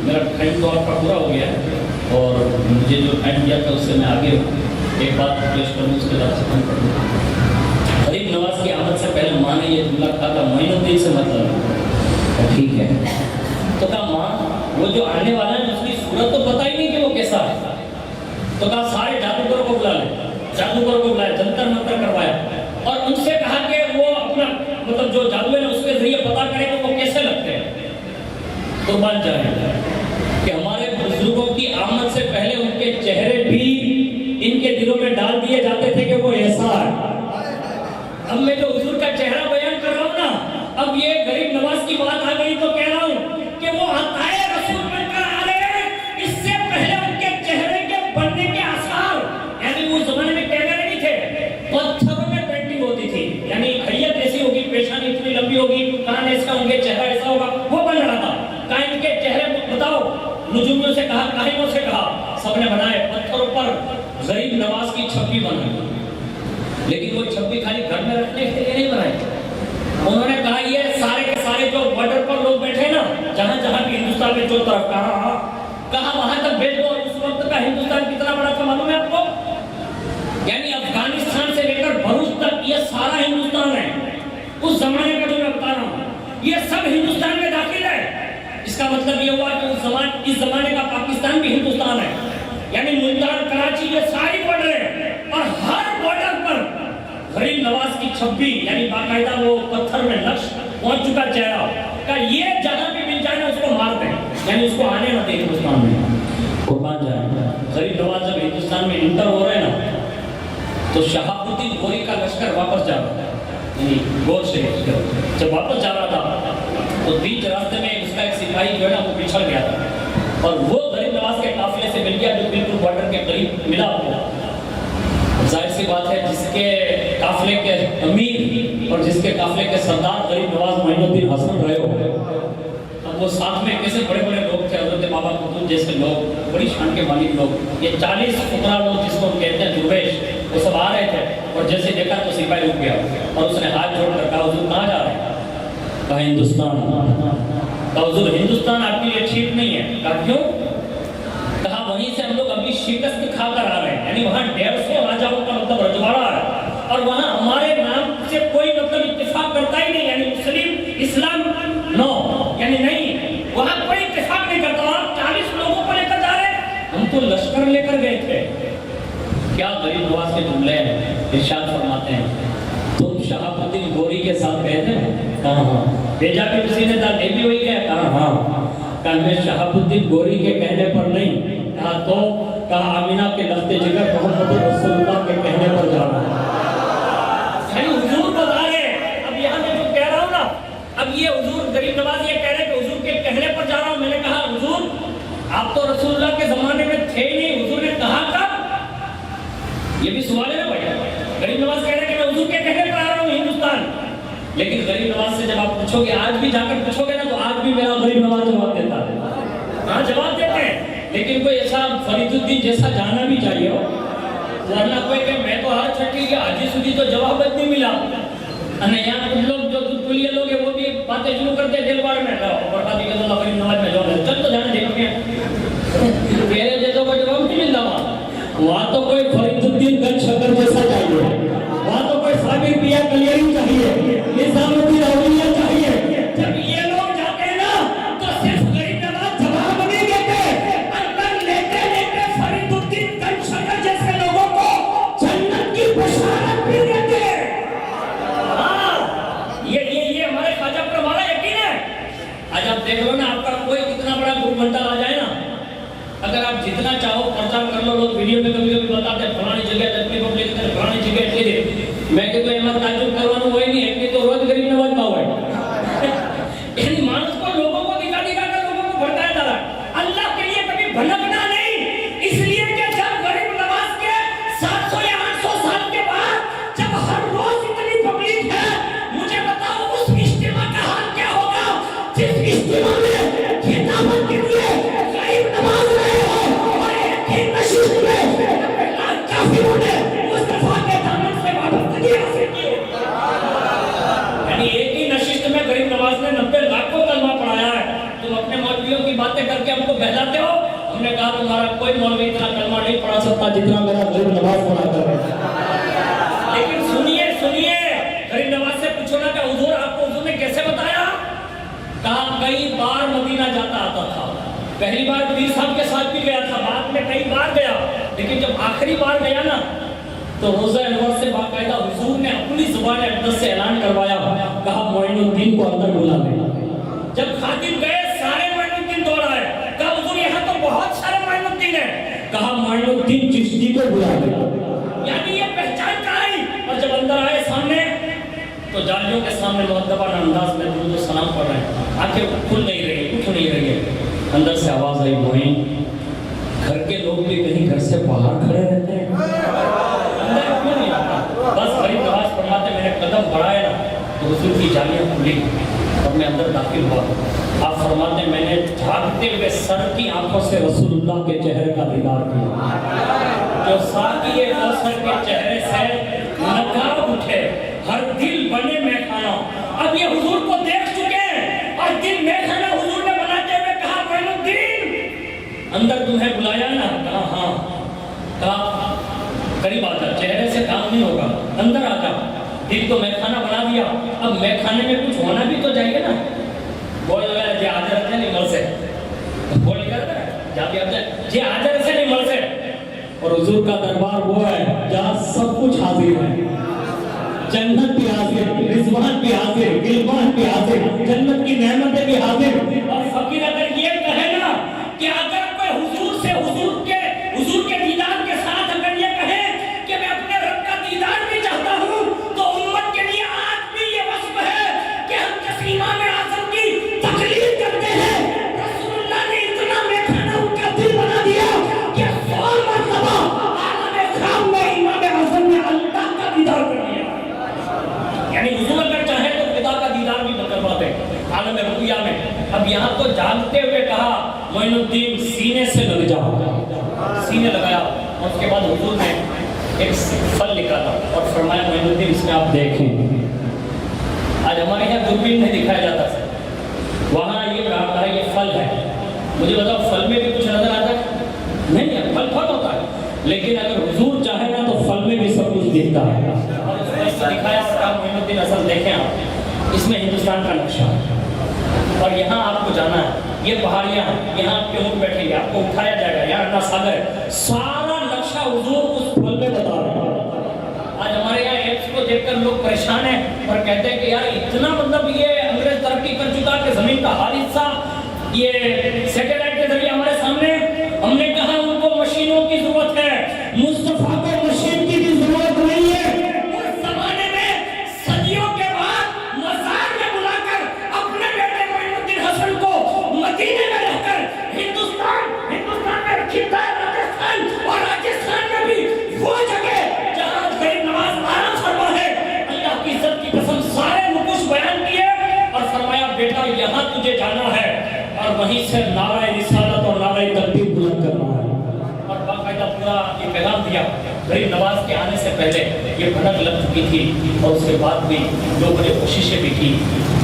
میرا ٹائم تو آپ کا پورا ہو گیا ہے، اور مجھے جو ٹائم دیا تھا اس سے میں آگے ایک بات پیش کروں، اس کے بعد ختم کر دوں۔ غریب نواز کی آمد سے پہلے ماں نے یہ جملہ کہا تھا، معین الدین سے مطلب ٹھیک ہے، تو کہا ماں وہ جو آنے والا ہے اس کی صورت تو پتہ ہی نہیں کہ وہ کیسا ہے، تو کہا سارے جادوگروں کو بلا لے، جادوگروں کو بلایا، جنتر منتر کروایا، اور ان سے کہا کہ وہ اپنا مطلب جو جادو ہے نا اس کے ذریعے پتا کریں کہ وہ کیسے لگتے ہیں۔ قربان جائیں کہ ہمارے بزرگوں کی آمد سے پہلے ان کے چہرے بھی ان کے دلوں میں ڈال دیے جاتے تھے کہ وہ ایسا ہے۔ اب میں جو حضور کا چہرہ بیان کر رہا ہوں نا، اب یہ غریب نواز کی بات آ گئی تو کہہ رہا ہوں کہ وہ عطائے رسول بن کر آ رہے ہیں، اس سے پہلے ان کے چہرے کے بننے کے آثار، یعنی وہ زمانے میں کیمرے نہیں تھے، پتھروں میں پینٹنگ ہوتی تھی، یعنی حیت ایسی ہوگی، پیشانی اتنی لمبی ہوگی، کان ایسا ہوں گے، چہرہ ایسا ہوگا، وہ بن رہا تھا۔ کائن کے چہرے بتاؤ، نجومیوں سے کہا، کاہنوں سے کہا، سب نے بنائے، پتھروں پر غریب نواز کی چھپی بنائی، لیکن وہ چھپی خالی گھر میں رکھنے کے لیے نہیں بنائی، انہوں نے کہا یہ سارے کے سارے جو بارڈر پر لوگ بیٹھے نا، جہاں جہاں بھی ہندوستان میں جو طرف کہا وہاں تک بھیج دو۔ اس وقت کا ہندوستان کتنا بڑا تھا معلوم ہے آپ کو؟ یعنی افغانستان سے لے کر بھروچ تک یہ سارا ہندوستان ہے، اس زمانے کا جو میں بتا رہا ہوں، یہ سب ہندوستان میں داخل ہے۔ اس کا مطلب یہ ہوا کہ اس زمانے کا پاکستان بھی ہندوستان ہے، یعنی ملتان، کراچی، یہ ساری بارڈر ہے، اور ہر بارڈر پر غریب نواز کی چھبی، یعنی باقاعدہ وہ پتھر میں نقش پہنچ چکا چہرہ کا، یہ جگہ پہ مل جائے نا اس کو مار دیں، یعنی اس کو آنے نہ دیں ہندوستان میں۔ قربان جائے، غریب نواز جب ہندوستان میں انٹر ہو رہے ہیں نا، تو شہاب الدین غوری کا لشکر واپس جا رہا تھا، یعنی گور سے جب واپس جا رہا تھا تو بیچ راستے میں اس کا ایک سپاہی جو ہے نا وہ پچھڑ گیا تھا، اور وہ غریب نواز کے قافلے سے مل گیا جو بالکل بارڈر کے قریب ملا ہوا، سی بات ہے جس کے قافلے کے امیر اور جس کے قافلے کے سردار غریب نواز معین الدین حسن رہے ہو، اب وہ ساتھ میں کیسے بڑے بڑے لوگ تھے، حضرت بابا قطب جیسے لوگ، بڑی شان کے مالک لوگ، یہ 40 فقراء لوگ جس کو ہم کہتے ہیں درویش، وہ سب آ رہے تھے اور جیسے دیکھا تو سپاہی رک گیا اور اس نے ہاتھ جوڑ کر کہا حضور کہاں جا رہے ہیں؟ کہا ہندوستان۔ کہا حضور ہندوستان آپ کے لیے ٹھیک نہیں ہے۔ کہا کیوں؟ کہا وہیں سے ہم لوگ ابھی شکست کھا کر آ رہے ہیں، یعنی وہاں 150 راجاؤں کا مطلب رجواڑا ہے اور وہاں ہمارے نام سے کوئی مطلب اتفاق کرتا ہی نہیں، یعنی مسلم اسلام نو، یعنی نہیں، وہاں کوئی اتفاق نہیں کرتا۔ آپ 40 لوگوں کو لے کر جا رہے ہیں، ہم تو لشکر لے کر گئے تھے۔ کیا غریب نواز کے جملے ہیں، ارشاد فرماتے ہیں تم شہاب الدین گوری کے ساتھ گئے تھے؟ کہا ہاں۔ بھیجا بھی اسی نے تھا، لے بھی وہی گیا؟ کہا ہاں۔ کہا میں شہاب الدین گوری کے کہنے پر نہیں، کہا تو؟ کہا آمینہ کے لخت جگر محمد رسول اللہ کے کہنے پر جا رہا ہوں۔ یعنی حضور بتا رہے، اب یہاں میں جو کہہ رہا ہوں نا، اب یہ حضور غریب نواز یہ کہہ رہے کہ حضور کے کہنے پر جا رہا ہوں۔ میں نے کہا حضور آپ تو رسول اللہ کے زمانے میں تھے ہی نہیں، حضور نے کہا کب؟ یہ بھی سوال ہے نا بھائی۔ غریب نواز کہہ رہے کہ میں حضور کے کہنے پر آ رہا ہوں ہندوستان، لیکن غریب نواز سے جب آپ پوچھو گے، آج بھی جا کر پوچھو گے نا، تو آج بھی میرا غریب نواز جواب دیتا ہے۔ ہاں جواب دیتے ہیں، لیکن کوئی ایسا فرید الدین جیسا جانا بھی چاہیے ہو، ورنہ کوئی کہ میں تو ہر چھٹی کے آجی سودی تو جواب نہیں ملا۔ یہاں کچھ لوگ جو دودھپلیے لوگ ہیں وہ بھی باتیں شروع کرتے ہیں دل بار میں، بربادی کے اللہ غریب نواز میں جواب ہے، چل تو جانا دیکھتے ہیں، تیرے جیسوں کو جواب نہیں ملتا وہاں تو کوئی فرید الدین گن شکر جیسا چاہیے، وہاں تو کوئی صابر پیا کلیری چاہیے، نظام الدین اولیاء چاہیے۔ جب یہ لوگ جاتے ہیں نا تو صرف غریب نواز جواب نہیں دیتے، اندر لیتے لیتے فرید الدین گن شکر جیسے لوگوں کو جنت کی بشارت بھی دیتے۔ ہاں یہ ہمارے خواجہ پر ہمارا یقین ہے۔ آج آپ دیکھ لو نا، آپ کا کوئی کتنا بڑا گروپ بنتا آ جائے نا، اگر آپ جتنا چاہو پرچار کر لو، لوگ ویڈیو میں کبھی کبھی بتاتے ہیں فلانی جگہ تکلیف پبلک ہے، فلانی جگہ اتنی دے، میں کہ تو احمد تعجب کروانا وہی نہیں ہے کہ تو روز غریب نواز پاؤ ہے۔ یعنی مانس کو لوگوں کو دکھا دکھا کر لوگوں کو بھڑکایا جا رہا ہے، اللہ کے لیے کبھی بھنکنا نہیں، اس لیے کہ جب غریب نواز کے 700 یا 800 سال کے بعد جب ہر روز اتنی پبلک ہے، مجھے بتاؤ اس اجتماع کا حال کیا ہوگا جس اجتماع میں خطابت کے لیے غریب نواز رہے ہو اور ایک ہی نشست میں کافروں نے مصطفیٰ کے دامن سے وابستگی حاصل کی۔ یعنی ایک ہی نشست میں غریب نواز نے 90 لاکھ کو کلمہ پڑھایا ہے۔ تم اپنے مولویوں کی باتیں کر کے ہم کو بہلاتے ہو، ہم نے کہا تمہارا کوئی مولوی اتنا کلمہ نہیں پڑھا سکتا جتنا میرا غریب نواز پڑھا کر ہے۔ لیکن سنیے سنیے، غریب نواز سے پوچھو نا کہ حضور آپ کو حضور نے کیسے بتایا؟ کہا کئی بار مدینہ جاتا آتا تھا، پہلی بار پیر صاحب کے ساتھ بھی گیا تھا، بعد میں کئی بار گیا، لیکن جب آخری بار گیا نا تو روزہ انور سے باقاعدہ حضور نے اپنی زبان اقدس سے اعلان کروایا، کہا معین الدین کو اندر بلا لے۔ جب خاتم گئے سارے معین الدین دوڑ آئے، کہا حضور یہاں تو بہت سارے معین الدین ہیں، کہا معین الدین چشتی کو بلا لے۔ یعنی یہ پہچان کا آئی، اور جب اندر آئے سامنے تو جالیوں کے سامنے مؤدبانہ انداز میں درود و سلام پڑھ رہے ہیں، آنکھیں کھل نہیں رہی، کچھ نہیں رہی ہے۔ اندر سے آواز آئی، معین گھر کے لوگ بھی کہیں گھر سے باہر کھڑے رہتے ہیں، اندر کیوں نہیں آتا؟ بس غریب نواز فرماتے میں نے قدم بڑھایا نا تو حضور کی جالیاں کھلی اور میں اندر داخل ہوا۔ آپ فرماتے میں نے جھانکتے ہوئے سر کی آنکھوں سے رسول اللہ کے چہرے کا دیدار کیا، جو ساقی کوثر کے چہرے سے نگار اٹھے، ہر دل بنے میں کھانا۔ اب یہ حضور کو دیکھ چکے ہیں اور دل میں کھانا حضور نے بناتے ہوئے کہا معین الدین اندر تمہیں بلایا نا؟ کہا ہاں۔ کہا قریب آ جا، چہرے سے کام نہیں ہوگا، اندر آ جا، دل تو میں کھانا بنا دیا، اب میں کھانے میں کچھ ہونا بھی تو چاہیے نا۔ بول رہا ہے جی حاضر سے نہیں مل سے، بول کر جا بھی جی حاضر سے نہیں مل سے، اور حضور کا دربار وہ ہے جہاں سب کچھ حاضر ہے، جنت بھی حاضر، رضوان بھی حاضر، غلمان بھی حاضر، جنت کی نعمتیں بھی حاضر۔ اور فقیر اگر یہ کہے نا کہ اگر کوئی حضور سے حضور کے دیدار کے ساتھ اگر یہ کہے کہ میں اپنے رب کا دیدار بھی چاہتا ہوں، تو امت کے لیے آج بھی یہ وصف ہے کہ ہم جس امام اعظم کی تقلید کرتے ہیں، رسول اللہ نے اتنا میخانہ ان کا دل بنا دیا کہ 100 مرتبہ عالم خام میں امام اعظم نے اب یہاں تو جانتے ہوئے کہا معین الدین سینے سے لگ جاؤ، سینے لگایا، اور اس کے بعد حضور نے ایک پھل نکالا اور فرمایا معین الدین اس میں آپ دیکھیں۔ آج ہمارے یہاں دوربین نہیں دکھایا جاتا سر، وہاں یہ کہا یہ پھل ہے۔ مجھے بتاؤ پھل میں بھی کچھ نظر آتا ہے؟ نہیں ہے، پھل پھل ہوتا ہے، لیکن اگر حضور چاہے نا تو پھل میں بھی سب کچھ دکھتا ہے۔ اور اس نے اس کو دکھایا اور کہا معین الدین اصل دیکھیں آپ، اس میں ہندوستان کا نقشہ ہے اور یہاں آپ کو جانا ہے، یہ پہاڑیاں ہیں، یہاں آپ کے اونٹ بیٹھیں گے، آپ کو اٹھایا جائے گا، یہاں انا ساگر ہے، سارا نقشہ حضور اس پھل میں بتا رہے ہیں۔ آج ہمارے یہاں ایپس کو دیکھ کر لوگ پریشان ہیں اور کہتے ہیں کہ یار اتنا مطلب یہ انگریز ترقی کر چکا کہ زمین کا ہر حصہ یہ سیٹلائٹ کے ذریعے ہمارے سامنے۔ ہم نے کہا ان کو مشینوں کی ضرورت ہے، مصطفیٰ کو مشین کی بھی ضرورت نہیں ہے۔ اس زمانے میں صدیوں کے بعد مزار میں بلا کر اپنے بیٹے معین الدین حسن کو مدینے میں رہ کر ہندوستان میں رکھتا ہے، راجستھان، اور راجستھان میں بھی وہ جگہ جہاں غریب نواز آرام فرما ہے، اللہ کی عزت کی قسم سارے نقوش بیان کیے اور فرمایا بیٹا یہاں تجھے جانا ہے اور وہیں سے نعرہ رسالت اور نعرہ تکبیر بلند کرنا ہے۔ اور باقاعدہ پورا یہ پیغام دیا۔ غریب نواز کے آنے سے پہلے یہ بھڑک لگ چکی تھی اور اس کے بعد بھی لوگوں نے کوششیں بھی کی،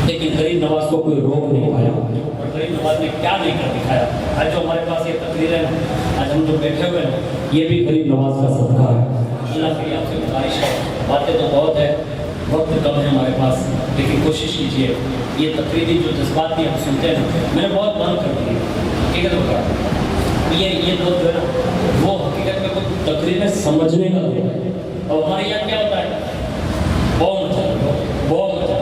لیکن غریب نواز کو کوئی روک نہیں پایا۔ اور غریب نواز نے کیا نہیں کر دکھایا۔ آج جو ہمارے پاس یہ تقریر ہے، آج ہم جو بیٹھے ہوئے ہیں، یہ بھی غریب نواز کا صدقہ ہے۔ اللہ کے لیے آپ سے گزارش ہے، باتیں تو بہت ہے، وقت کم ہے ہمارے پاس، لیکن کوشش کیجیے یہ تقریری جو جذبات بھی ہم سنتے ہیں، میں نے بہت بند کر دی حقیقت میں کہا یہ لوگ جو ہے نا وہ حقیقت میں کوئی تقریریں سمجھنے کا ہے۔ اور ہمارے یہاں کیا ہوتا ہے بہت مزہ،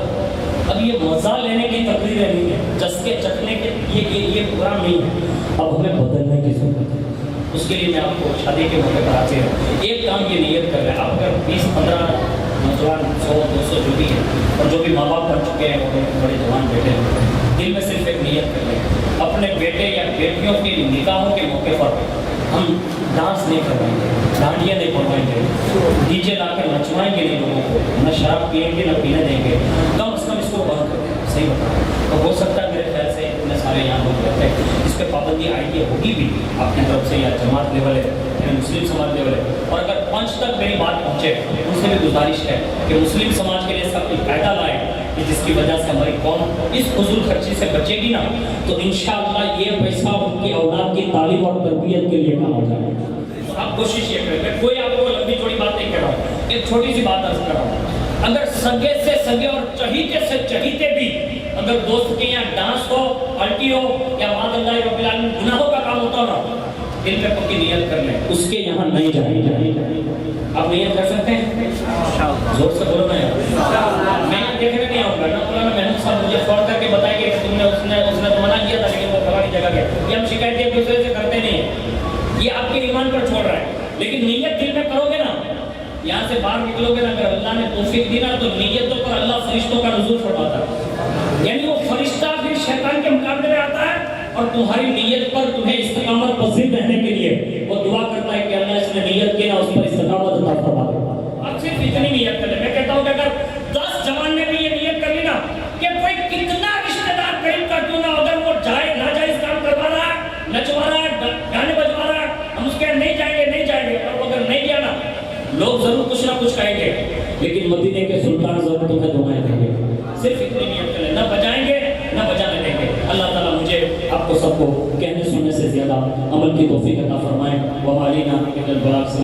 اب یہ مزہ لینے کی تقریریں نہیں ہے، چسکے چکھنے کے یہ پروگرام نہیں ہے، اب ہمیں بدلنے کی ضرورت ہے۔ اس کے لیے میں آپ کو شادی کے موقع پر آتے ہیں ایک کام یہ نیت کر رہے ہیں، آپ اگر 20-15 نوجوان 100-200 جو بھی ہیں اور جو بھی ماں باپ بن چکے ہیں وہ بڑے جوان بیٹے ہیں، دل میں صرف ایک نیت کر رہے ہیں اپنے بیٹے یا بیٹیوں کے نکاحوں کے موقع پر ہم ڈانس نہیں کروائیں گے، ڈانڈیاں نہیں پڑھوائیں گے، ڈی جے لا کر نچوائیں گے نہیں لوگوں کو، نہ شراب پئیں گے نہ پینے دیں گے، کم از کم اس کو بند کر دیں۔ صحیح بتا اور ہو سکتا ہے میرے خیال سے اتنے سارے یہاں لوگ رہتے ہیں اس پہ پابندی آئی ہوگی بھی آپ کی طرف سے، یا جماعت لیول ہے یا مسلم سماج لیول ہے، اور اگر پنچ تک میری بات پہنچے ان سے بھی گزارش ہے کہ مسلم سماج کے لیے اس کا کوئی قاعدہ لائے کہ جس کی وجہ سے ہماری قوم اس فضول خرچی سے بچے گی نا، تو انشاءاللہ یہ پیسہ ان کی اولاد کی تعلیم اور تربیت کے لیے کام ہو جائے گا۔ آپ کوشش یہ کریں، میں کوئی آپ کو لمبی چوڑی بات نہیں کر رہا ہوں، ایک چھوٹی سی بات عرض کر رہا ہوں۔ اگر سگے سے سگے اور چہیتے سے چہیتے بھی اگر دوست کے یہاں ڈانس ہو، الٹی ہو یا معاذ اللہ رب العالمین گناہوں کا کام ہوتا ہو نا، دل میں پکی نیت کر لیں اس کے یہاں نہیں جائیں۔ آپ نیت کر سکتے ہیں؟ زور سے بولو نا یار، میں دیکھنے نہیں آؤں گا نا، مولانا محمود صاحب مجھے فون کر کے بتائیں گے کہ تم نے اس نے تو منع کیا تھا لیکن وہ فلانی جگہ گیا، یہ ہم شکایتیں ایک دوسرے سے کرتے نہیں ہیں، یہ آپ کے ایمان پر چھوڑ رہا ہے، لیکن نیت دل میں کرو گے نا، یہاں سے باہر نکلو گے نا، اگر اللہ نے توفیق دی نا تو نیتوں پر اللہ فرشتوں کا نزول فرماتا ہے، یعنی وہ فرشتہ پھر شیطان کے مقابلے میں آتا ہے اور تمہاری نیت پر تمہیں استقامت پذیر رہنے کے لیے وہ دعا کرتا ہے کہ اللہ اس نے نیت کی نا اس پر استقامت عطا فرما دے۔ اب صرف اتنی نیت کر لیں، میں کہتا ہوں کہ اگر 10 جوان نے بھی یہ نیت کر لی نا کہ کوئی کتنا رشتہ دار قریب کا کیوں نہ، اگر وہ جائے ناجائز کام کروا رہا ہے، نچوا رہا ہے، گانے بجوا رہا ہے، ہم اس کے نہیں جائیں گے، اور اگر نہیں گیا نا لوگ ضرور کچھ نہ کچھ کہیں گے، لیکن مدینے کے سلطان ضرور تمہیں دعائیں دیں گے۔ صرف اتنی نیت کریں، نہ بجائیں گے نہ بجانے دیں گے۔ اللہ تعالیٰ مجھے آپ کو سب کو کہنے سننے سے زیادہ عمل کی توفیق عطا فرمائے۔ وعلینا